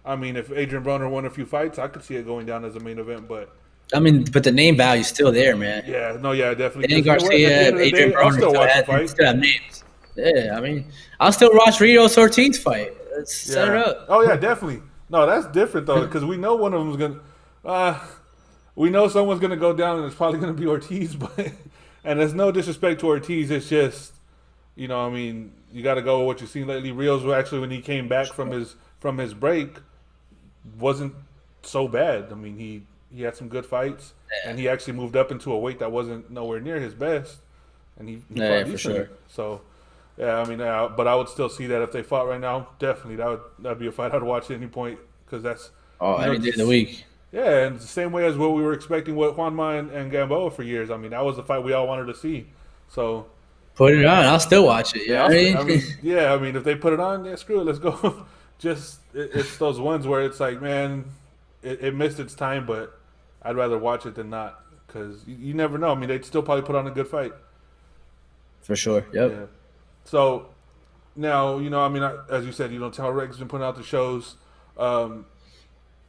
I mean, if Adrian Broner won a few fights, I could see it going down as a main event, but but the name value's still there, man. Yeah, definitely. Danny Garcia, Adrian Broner still have names. Yeah, I mean, I'll still watch Rios Ortiz fight. Let's set it up. Oh yeah, definitely. No, that's different though, because we know one of them's gonna. We know someone's gonna go down, and it's probably gonna be Ortiz. But and there's no disrespect to Ortiz. It's just, I mean, you got to go with what you've seen lately. Rios actually, when he came back from his break, wasn't so bad. I mean, he had some good fights, and he actually moved up into a weight that wasn't nowhere near his best, and he fought for sure. So. Yeah, I mean, but I would still see that if they fought right now, definitely that'd be a fight I'd watch at any point because that's any day of the week. Yeah, and it's the same way as what we were expecting with Juanma and Gamboa for years. I mean, that was the fight we all wanted to see. So put it on, I'll still watch it. I mean, if they put it on, screw it, let's go. It's those ones where it's like, man, it missed its time, but I'd rather watch it than not because you never know. I mean, they'd still probably put on a good fight. For sure. Yep. Yeah. So now, I mean, as you said, Telreg's been putting out the shows, and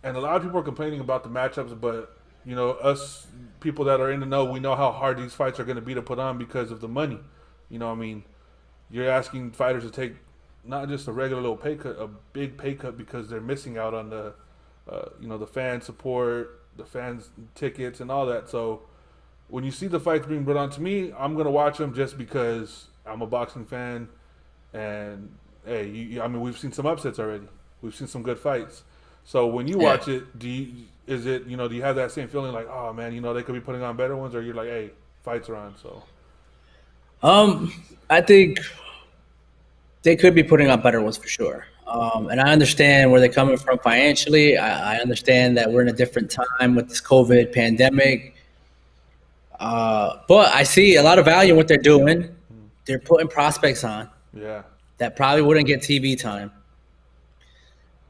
a lot of people are complaining about the matchups, but, us people that are in the know, we know how hard these fights are going to be to put on because of the money. I mean, you're asking fighters to take not just a regular little pay cut, a big pay cut because they're missing out on the, the fan support, the fans' tickets, and all that. So when you see the fights being put on, to me, I'm going to watch them just because I'm a boxing fan, and hey, I mean, we've seen some upsets already. We've seen some good fights. So when you watch it, do you have that same feeling like, oh man, they could be putting on better ones, or you're like, hey, fights are on? So, I think they could be putting on better ones for sure. And I understand where they're coming from financially. I understand that we're in a different time with this COVID pandemic. But I see a lot of value in what they're doing. They're putting prospects on that probably wouldn't get TV time.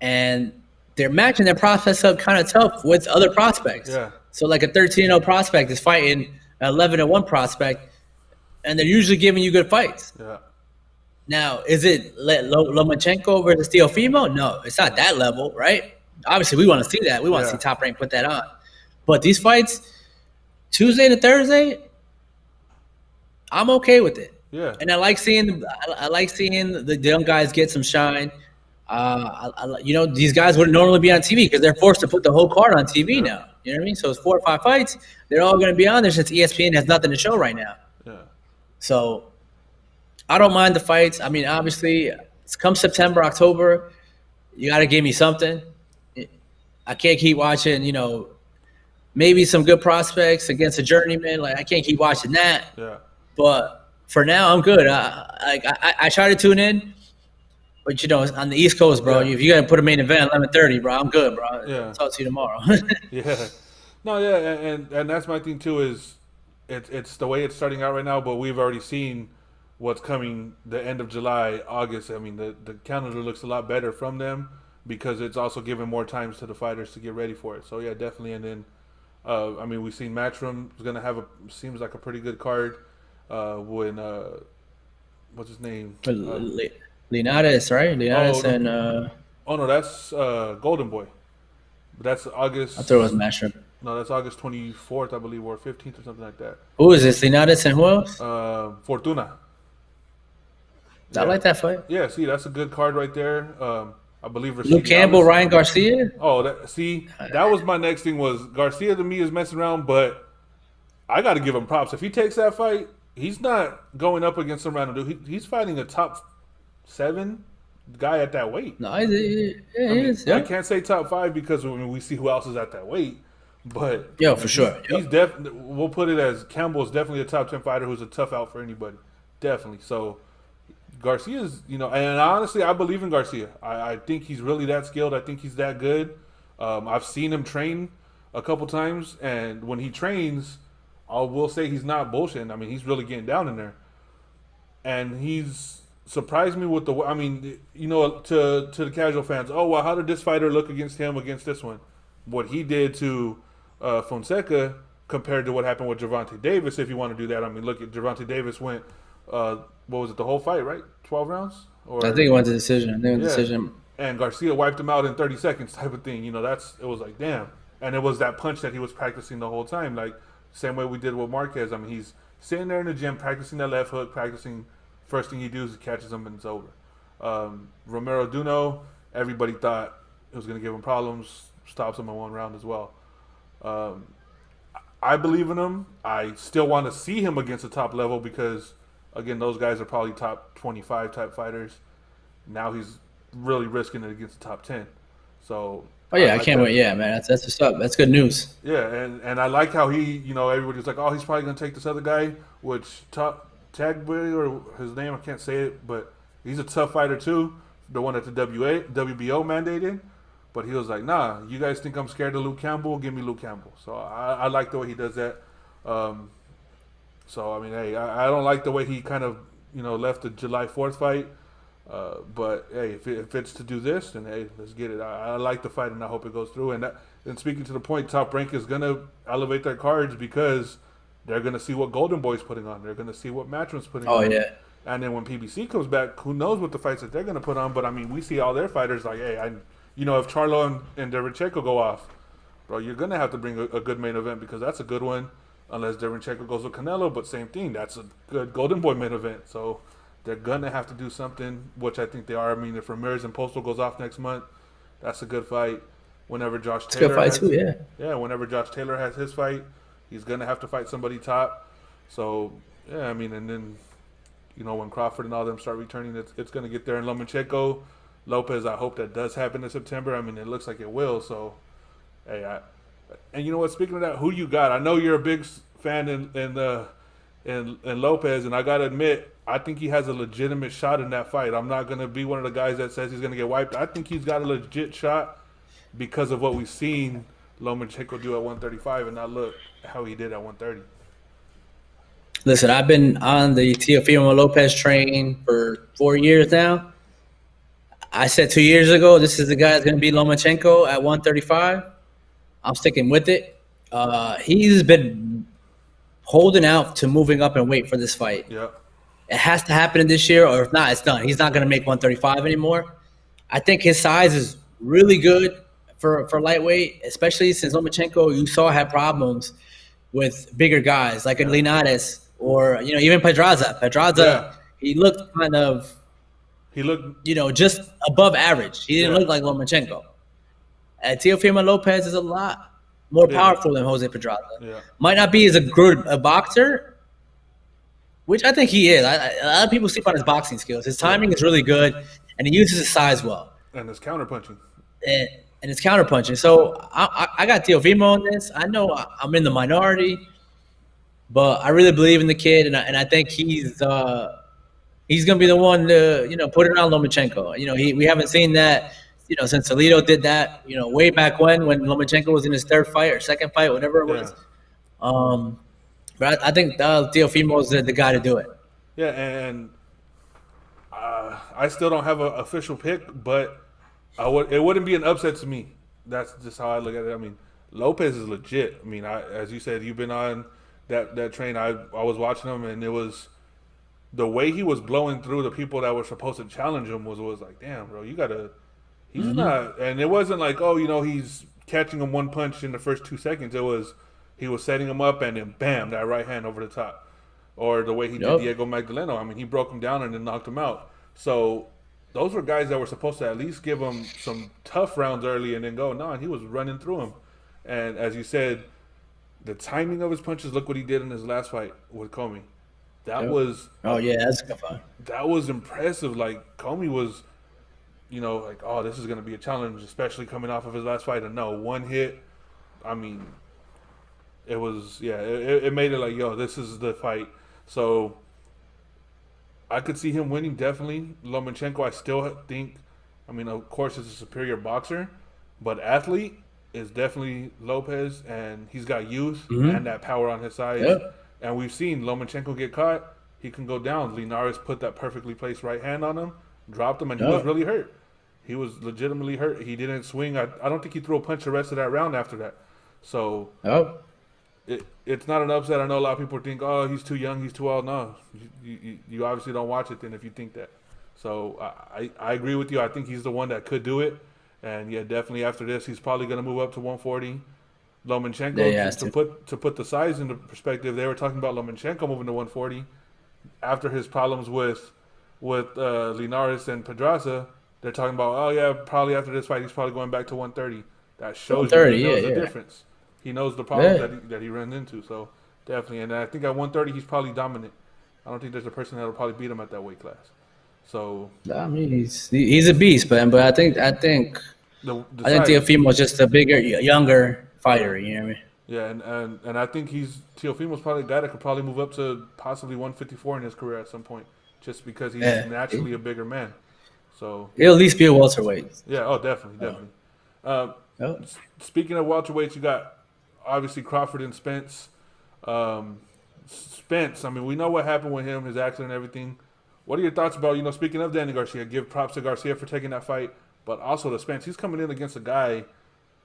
And they're matching their prospects up kind of tough with other prospects. Yeah. So like a 13-0 prospect is fighting an 11-1 prospect, and they're usually giving you good fights. Yeah. Now, is it Lomachenko versus Teofimo? No, it's not that level, right? Obviously, we want to see that. We want to see Top Rank put that on. But these fights, Tuesday to Thursday, I'm okay with it. Yeah. And I like seeing the young guys get some shine. These guys wouldn't normally be on TV because they're forced to put the whole card on TV Yeah. now. You know what I mean? So it's 4 or 5 fights. They're all going to be on there since ESPN has nothing to show right now. Yeah. So I don't mind the fights. I mean, obviously, it's come September, October, you got to give me something. I can't keep watching, maybe some good prospects against a journeyman. Like, I can't keep watching that. Yeah. But for now, I'm good. I try to tune in. But, on the East Coast, bro, Yeah. if you got to put a main event at 11:30, bro, I'm good, bro. Yeah. I'll talk to you tomorrow. Yeah. No, yeah, and that's my thing too. Is it's the way it's starting out right now, but we've already seen what's coming the end of July, August. I mean, the calendar looks a lot better from them because it's also giving more times to the fighters to get ready for it. So yeah, definitely. And then, I mean, we've seen Matchroom is gonna have seems like a pretty good card. When what's his name? Linares, right? Linares no. and Oh no, that's Golden Boy. But that's August. I thought it was Matchroom. No, that's August 24th, I believe, or 15th or something like that. Who is this? Linares and who else? Fortuna. I like that fight. Yeah, see, that's a good card right there. I believe Luke Campbell, Ryan Garcia. Oh, that was my next thing. Was Garcia to me is messing around, but I got to give him props. If he takes that fight, he's not going up against some random dude. He's fighting a top 7 guy at that weight. No, he is. Yeah. I can't say top 5 because we see who else is at that weight. But for sure. He's definitely. We'll put it as Campbell is definitely a top 10 fighter who's a tough out for anybody. Definitely. So Garcia's, and honestly, I believe in Garcia. I think he's really that skilled. I think he's that good. I've seen him train a couple times, and when he trains, I will say he's not bullshitting. I mean, he's really getting down in there, and he's surprised me with the. I mean, to the casual fans, oh well, how did this fighter look against him against this one? What he did to Fonseca compared to what happened with Gervonta Davis. If you want to do that, I mean, look at Gervonta Davis went. What was it? The whole fight, right? 12 rounds? Or I think it went to decision. Decision. And Garcia wiped him out in 30 seconds, type of thing. It was like damn. And it was that punch that he was practicing the whole time, like same way we did with Marquez. I mean, he's sitting there in the gym practicing that left hook, practicing. First thing he does is catches him and it's over. Romero Duno, everybody thought it was going to give him problems. Stops him in 1 round as well. I believe in him. I still want to see him against the top level because, again, those guys are probably top 25 type fighters. Now he's really risking it against the top 10. So. Oh yeah, I can't wait. Yeah, man, that's what's up. That's good news. Yeah, and I like how he, everybody's like, oh, he's probably gonna take this other guy, which Tagboy or his name, I can't say it, but he's a tough fighter too. The one that the WBO mandated. But he was like, nah, you guys think I'm scared of Luke Campbell? Give me Luke Campbell. So I like the way he does that. So, I mean, hey, I don't like the way he kind of, left the July 4th fight. But, hey, if it's to do this, then, hey, let's get it. I like the fight, and I hope it goes through. And speaking to the point, Top Rank is going to elevate their cards because they're going to see what Golden Boy's putting on. They're going to see what Matchroom's putting on. Oh, yeah. And then when PBC comes back, who knows what the fights that they're going to put on. But, I mean, we see all their fighters like, hey, if Charlo and Derevchenko go off, bro, you're going to have to bring a good main event because that's a good one, unless Derevchenko goes with Canelo. But same thing, that's a good Golden Boy main event. So they're going to have to do something, which I think they are. I mean, if Ramirez and Postal goes off next month, that's a good fight. Whenever Josh Taylor whenever Josh Taylor has his fight, he's going to have to fight somebody top. So, yeah, I mean, and then, when Crawford and all them start returning, it's going to get there. And Lomachenko, Lopez, I hope that does happen in September. I mean, it looks like it will. So, hey, and you know what? Speaking of that, who you got? I know you're a big fan in Lopez, and I gotta admit, I think he has a legitimate shot in that fight. I'm not gonna be one of the guys that says he's gonna get wiped. I think he's got a legit shot because of what we've seen Lomachenko do at 135, and not look how he did at 130. Listen, I've been on the Teofimo Lopez train for 4 years now. I said 2 years ago, this is the guy that's going to beat Lomachenko at 135. I'm sticking with it. He's been holding out to moving up in weight for this fight. Yeah. It has to happen this year, or if not, it's done. He's not going to make 135 anymore. I think his size is really good for lightweight, especially since Lomachenko, you saw, had problems with bigger guys like Linares or, even Pedraza. He looked kind of He looked, just above average. He didn't yeah, look like Lomachenko. And Teofimo Lopez is a lot more bigger. powerful than Jose Pedraza. Yeah, Might not be as good a boxer, which I think he is. A lot of people sleep on his boxing skills. His yeah, timing is really good, and he uses his size well. and his counterpunching. And, and his counterpunching. So I got Teofimo on this. I know I'm in the minority, but I really believe in the kid, and I think he's going to be the one to put it on Lomachenko. We haven't seen that since Alito did that. Way back when Lomachenko was in his third fight or second fight, whatever it was. Yeah. But I think Teofimo is the guy to do it. Yeah, and I still don't have an official pick, but it wouldn't be an upset to me. That's just how I look at it. I mean, Lopez is legit. I mean, as you said, you've been on that train. I was watching him, and it was the way he was blowing through the people that were supposed to challenge him was like, damn, bro, you gotta. He's not, and it wasn't like, he's catching him one punch in the first 2 seconds. It was he was setting him up, and then bam, that right hand over the top. Or the way he did Diego Magdaleno. I mean, he broke him down and then knocked him out. So those were guys that were supposed to at least give him some tough rounds early and then go. No, and he was running through him. And as you said, the timing of his punches, look what he did in his last fight with Comey. That was... Oh, yeah, that's a good fight. That was impressive. Like, Comey was, like, oh, this is going to be a challenge, especially coming off of his last fight. And no, one hit, I mean, it was, it made it like, yo, this is the fight. So I could see him winning, definitely. Lomachenko, I still think, I mean, of course, is a superior boxer, but athlete is definitely Lopez, and he's got youth and that power on his side. Yep. And we've seen Lomachenko get caught, he can go down. Linares put that perfectly placed right hand on him, dropped him, and he was really hurt. He was legitimately hurt. He didn't swing. I don't think he threw a punch the rest of that round after that. So it's not an upset. I know a lot of people think, oh, he's too young, he's too old. No, you obviously don't watch it then if you think that. So I agree with you. I think he's the one that could do it. And yeah, definitely after this, he's probably going to move up to 140. Lomachenko, to put the size into perspective, they were talking about Lomachenko moving to 140 after his problems with Linares and Pedraza. They're talking about, oh yeah, probably after this fight, he's probably going back to 130. That shows you he knows the difference. He knows the problems that he runs into. So definitely, and I think at 130 he's probably dominant. I don't think there's a person that'll probably beat him at that weight class. So I mean, he's a beast, man. But I think Teofimo's just a bigger, younger fighter. You know what I mean? Yeah, and I think Teofimo's probably a guy that could probably move up to possibly 154 in his career at some point, just because he's naturally a bigger man. So he'll at least be a welterweight. Yeah. Oh, definitely. Speaking of welterweights, you got obviously Crawford and Spence. Spence, I mean, we know what happened with him, his accident and everything. What are your thoughts about, speaking of Danny Garcia, give props to Garcia for taking that fight, but also to Spence. He's coming in against a guy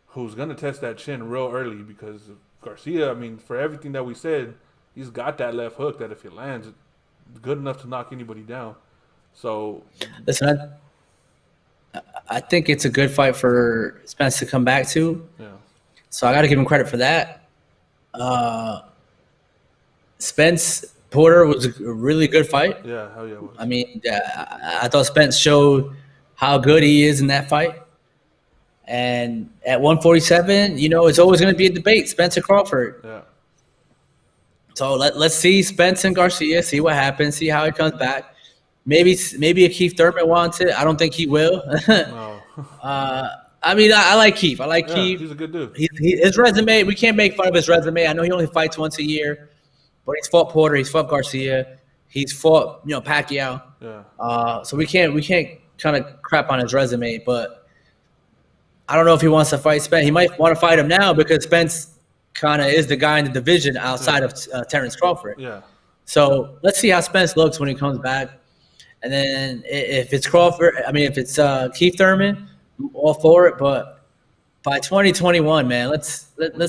who's going to test that chin real early because Garcia, I mean, for everything that we said, he's got that left hook that if it lands, it's good enough to knock anybody down. So, listen, I think it's a good fight for Spence to come back to. Yeah. So I got to give him credit for that. Spence Porter was a really good fight. Yeah, hell yeah. It was. I mean, I thought Spence showed how good he is in that fight. And at 147, it's always going to be a debate, Spence and Crawford. Yeah. So let's see Spence and Garcia, see what happens, see how he comes back. Maybe if Keith Thurman wants it. I don't think he will. No. I mean, I like Keith. I like Keith. He's a good dude. His resume, we can't make fun of his resume. I know he only fights once a year, but he's fought Porter, he's fought Garcia, he's fought Pacquiao. Yeah. So we can't kind of crap on his resume, but I don't know if he wants to fight Spence. He might want to fight him now because Spence kind of is the guy in the division outside of Terrence Crawford. Yeah. So let's see how Spence looks when he comes back. And then if it's Keith Thurman, I'm all for it. But by 2021, man, let's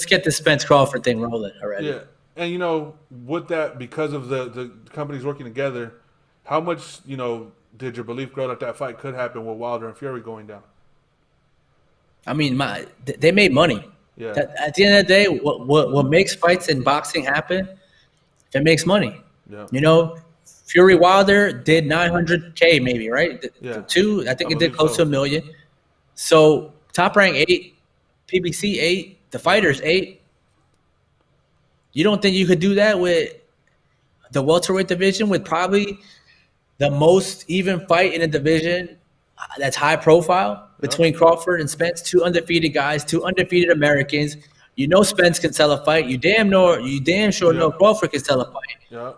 get the Spence Crawford thing rolling already. Yeah, and with that, because of the companies working together, how much did your belief grow that fight could happen with Wilder and Fury going down? I mean, they made money. Yeah. At the end of the day, what makes fights in boxing happen? If it makes money. Yeah. Fury Wilder did 900K maybe, right? Yeah, Two, I think I it did believe close to so. $1 million. So Top Rank 8, PBC 8, the Yeah, Fighters 8. You don't think you could do that with the welterweight division with probably the most even fight in a division that's high profile yeah, between Crawford and Spence, two undefeated guys, two undefeated Americans. You know Spence can sell a fight. You damn sure know yeah, Crawford can sell a fight. yeah,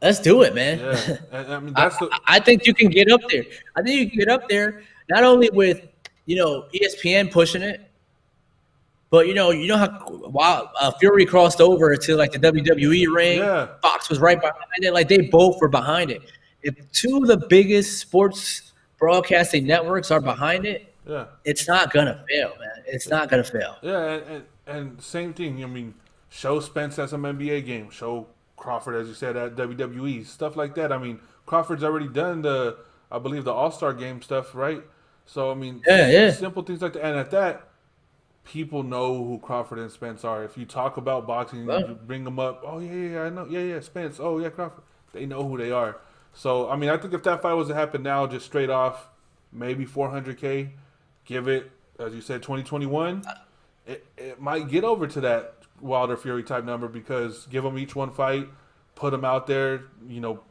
Let's do it, man. yeah. And I mean, I, that's the I think you can get up there. I think you can get up there not only with ESPN pushing it, but you know how while Fury crossed over to like the WWE ring, yeah, Fox was right behind it. Like they both were behind it. If two of the biggest sports broadcasting networks are behind it, yeah, it's not gonna fail, man. It's not gonna fail. yeah. And same thing. I mean, show Spence at some NBA game. Show Crawford, as you said, at WWE stuff like that. I mean, Crawford's already done I believe, the All-Star game stuff, right? So I mean, Yeah, yeah. simple things like that. And at that, people know who Crawford and Spence are. If you talk about boxing, you Well, bring them up. Oh yeah, I know. Yeah, Spence. Oh yeah, Crawford. They know who they are. So I mean, I think if that fight was to happen now, just straight off, maybe 400K, give it, as you said, 2021. It might get over to that Wilder Fury type number because give them each one fight, put them out there,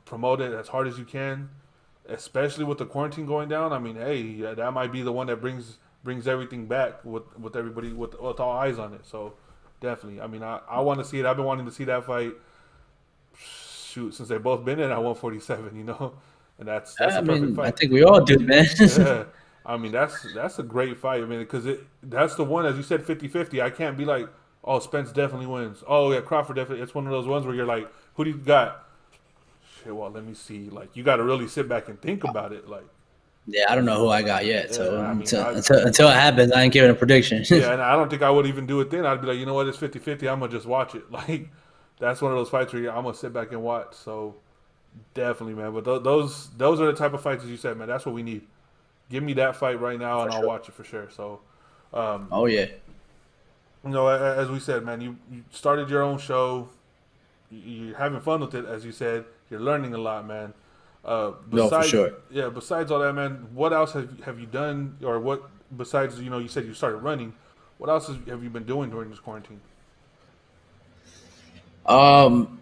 promote it as hard as you can, especially with the quarantine going down. I mean, hey, yeah, that might be the one that brings everything back with everybody with all eyes on it. So definitely, I mean, I want to see it. I've been wanting to see that fight. Shoot, since they've both been in at 147, and that's I a perfect mean, I fight. think we all do, man. Yeah. I mean, that's a great fight. I mean, because that's the one, as you said, 50-50. I can't be like, oh, Spence definitely wins. Oh, yeah, Crawford definitely. It's one of those ones where you're like, who do you got? Shit, well, let me see. Like, you got to really sit back and think about it. Like, Yeah, I don't know who I got yet. So yeah, I mean, until it happens, I ain't giving a prediction. yeah, and I don't think I would even do it then. I'd be like, you know what, it's 50-50. I'm going to just watch it. Like, that's one of those fights where I'm going to sit back and watch. So, definitely, man. But those are the type of fights, as you said, man. That's what we need. Give me that fight right now, and For I'll sure. watch it for sure. So, Oh yeah, as we said, man, you started your own show. You're having fun with it, as you said. You're learning a lot, man. no, for Besides, sure. yeah, besides all that, man, what else have you done, or what besides, you said you started running. What else have you been doing during this quarantine? Um,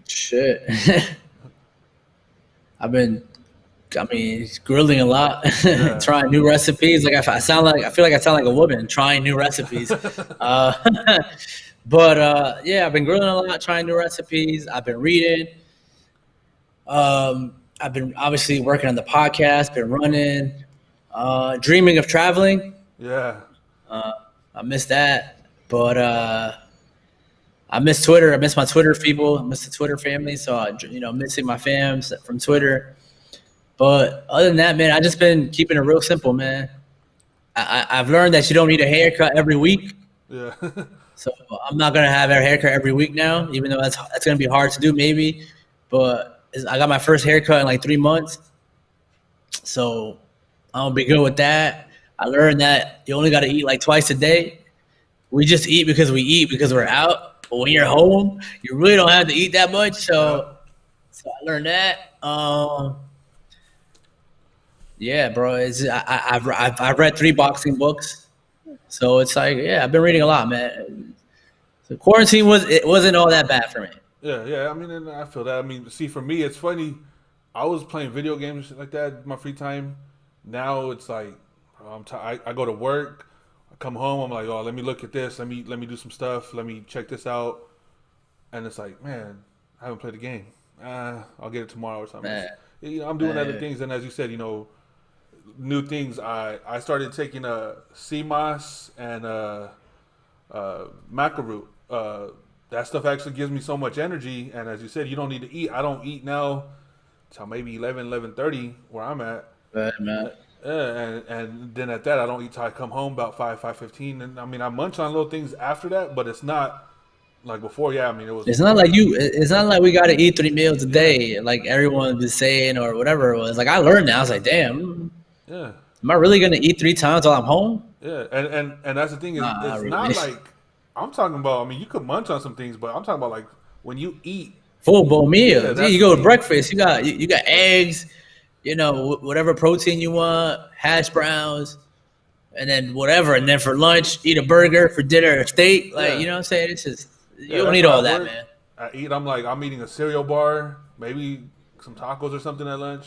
shit. I mean, grilling a lot, Yeah, trying new recipes. Like I feel like I sound like a woman trying new recipes. But yeah, I've been grilling a lot, trying new recipes. I've been reading. I've been obviously working on the podcast, been running, dreaming of traveling. yeah, I miss that, but I miss Twitter. I miss my Twitter people. I miss the Twitter family. So missing my fams from Twitter. But other than that, man, I just been keeping it real simple, man. I've learned that you don't need a haircut every week. yeah, So I'm not gonna have a haircut every week now, even though that's gonna be hard to do maybe. But I got my first haircut in like 3 months, so I'm gonna be good with that. I learned that you only got to eat like twice a day. We just eat because we're out. But when you're home, you really don't have to eat that much. yeah. So I learned that. Yeah, bro. I've read 3 boxing books, so it's like I've been reading a lot, man. The quarantine wasn't all that bad for me. Yeah. I mean, and I feel that. I mean, see, for me, it's funny. I was playing video games and shit like that in my free time. Now it's like I go to work, I come home, I'm like, oh, let me look at this, let me do some stuff, let me check this out, and it's like, man, I haven't played the game. I'll get it tomorrow or something. Man, I'm doing other man. things, and as you said, new things. I started taking CMOS and macaroot. That stuff actually gives me so much energy, and as you said, you don't need to eat. I don't eat now till maybe 11:30 where I'm at. Man. And then at that, I don't eat till I come home about 5:15. And I mean, I munch on little things after that, but it's not like before. Yeah, I mean, it was. It's not like It's not like we got to eat 3 meals a Yeah, day, like everyone was saying or whatever it was. Like I learned now. I was like, damn, yeah, am I really gonna eat 3 times while I'm home? yeah. And that's the thing is, Nah, not it's really. not like I'm talking about. I mean, you could munch on some things, but I'm talking about like when you eat Full bowl Yeah, meal. Yeah, that's you for go to me. breakfast. You got eggs. Whatever protein you want, hash browns, and then whatever. And then for lunch, eat a burger. For dinner, a steak. Like, Yeah, you know what I'm saying? It's just yeah, you don't that's need how I all that, work. man. I eat. I'm eating a cereal bar, maybe some tacos or something at lunch.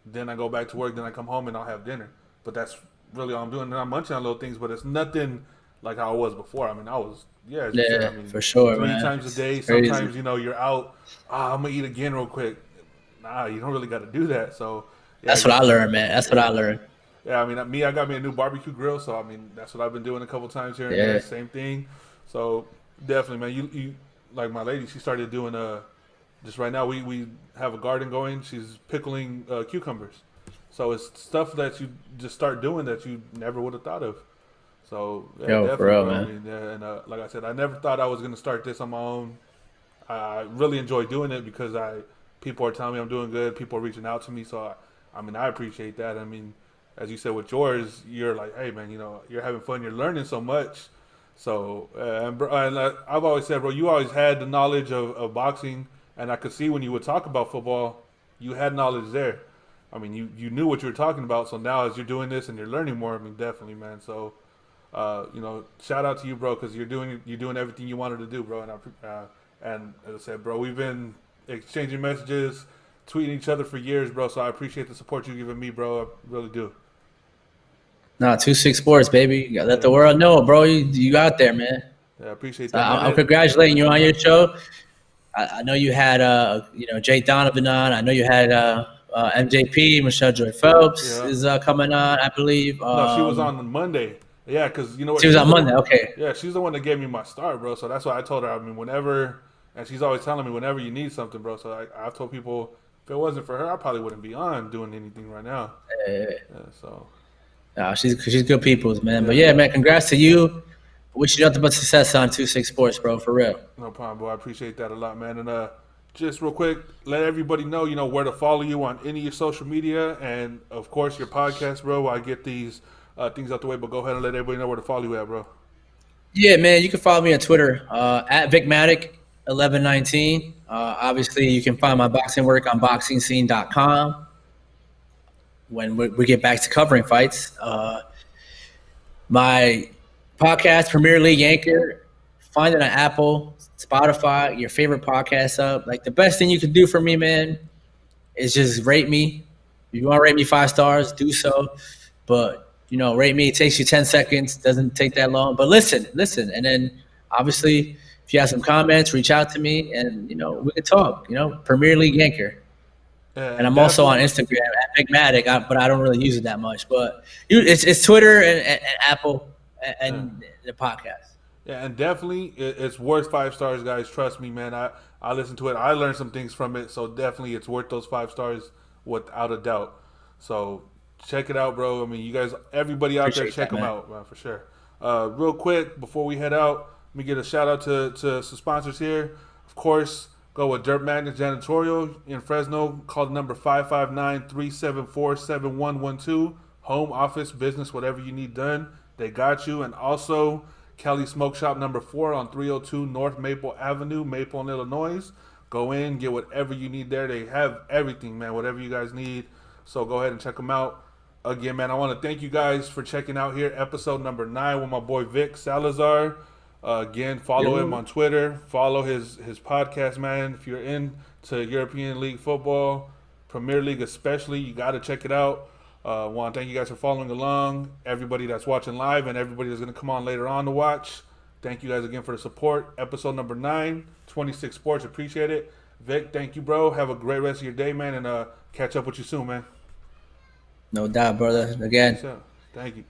Then I go back to work. Then I come home and I'll have dinner. But that's really all I'm doing. And I'm munching on little things, but it's nothing like how I was before. I mean, I was, yeah, as you said. I Yeah, mean, for sure, three man. times a It's day. crazy. Sometimes you're out. I'm gonna eat again real quick. Nah, you don't really got to do that. So yeah, That's what I just learned, man. That's what I yeah. learned. Yeah, I mean, I got me a new barbecue grill, so I mean, that's what I've been doing a couple times here and there. Yeah. Same thing. So definitely, man. You like my lady? She started doing just right now. We have a garden going. She's pickling cucumbers. So it's stuff that you just start doing that you never would have thought of. So yeah, Yo, for definitely, real, bro. I man. mean, yeah, and like I said, I never thought I was gonna start this on my own. I really enjoy doing it because people are telling me I'm doing good. People are reaching out to me, so I mean I appreciate that. I mean, as you said with yours, you're like, hey man, you're having fun, you're learning so much. So I've always said, bro, you always had the knowledge of boxing, and I could see when you would talk about football, you had knowledge there. I mean, you knew what you were talking about. So now as you're doing this and you're learning more, I mean, definitely, man. So shout out to you, bro, because you're doing everything you wanted to do, bro. And as I said, bro, we've been exchanging messages, tweeting each other for years, bro. So I appreciate the support you've given me, bro. I really do. Nah, 2-6 Sports, baby. You gotta let the Yeah, world know, bro. You out there, man. yeah, I appreciate So that, man. I'm congratulating you on your show. I know you had Jay Donovan on. I know you had MJP, Michelle Joy Phelps Yeah. is coming on, I believe. No, she was on Monday. Yeah, because you know what? She was on Monday. Okay. Yeah, she's the one that gave me my start, bro. So that's why I told her. I mean, whenever, and she's always telling me whenever you need something, bro. So I've told people if it wasn't for her, I probably wouldn't be on doing anything right now. Yeah, so No, she's good people's, man. But yeah, yeah, man, congrats to you. Wish you nothing but success on 2-6 Sports, bro, for real. no problem, bro. I appreciate that a lot, man. And just real quick, let everybody know, where to follow you on any of your social media, and of course your podcast, bro. While I get these things out the way, but go ahead and let everybody know where to follow you at, bro. Yeah, man, you can follow me on Twitter at VicMatic1119. Obviously, you can find my boxing work on BoxingScene.com when we get back to covering fights. My podcast, Premier League Yanker, find it on Apple, Spotify, your favorite podcast up. Like the best thing you can do for me, man, is just rate me. If you want to rate me 5 stars, do so. But rate me. It takes you 10 seconds. Doesn't take that long. But listen, and then obviously, if you have some comments, reach out to me, and we can talk. Premier League Yanker. And And I'm also on definitely, Instagram at Bigmatic, but I don't really use it that much. But it's Twitter and Apple yeah. and the podcast. Yeah, and definitely, it's worth 5 stars, guys. Trust me, man. I listened to it. I learned some things from it, so definitely, it's worth those 5 stars without a doubt. So check it out, bro. I mean, you guys, everybody out there, Appreciate check that, them man. out, man, for sure. Real quick, before we head out, let me get a shout out to some sponsors here. Of course, go with Dirt Magnets Janitorial in Fresno. Call the number 559-374-7112. Home, office, business, whatever you need done, they got you. And also, Kelly Smoke Shop number 4 on 302 North Maple Avenue, Maple, Illinois. Go in, get whatever you need there. They have everything, man, whatever you guys need. So go ahead and check them out. Again, man, I want to thank you guys for checking out here episode number 9 with my boy Vic Salazar. Again, follow him Yo. on Twitter. Follow his podcast, man. If you're into European League football, Premier League especially, you got to check it out. Want to thank you guys for following along. Everybody that's watching live and everybody that's going to come on later on to watch. Thank you guys again for the support. Episode number 9, 26 Sports. Appreciate it. Vic, thank you, bro. Have a great rest of your day, man, and catch up with you soon, man. No doubt, brother. Again. So, thank you.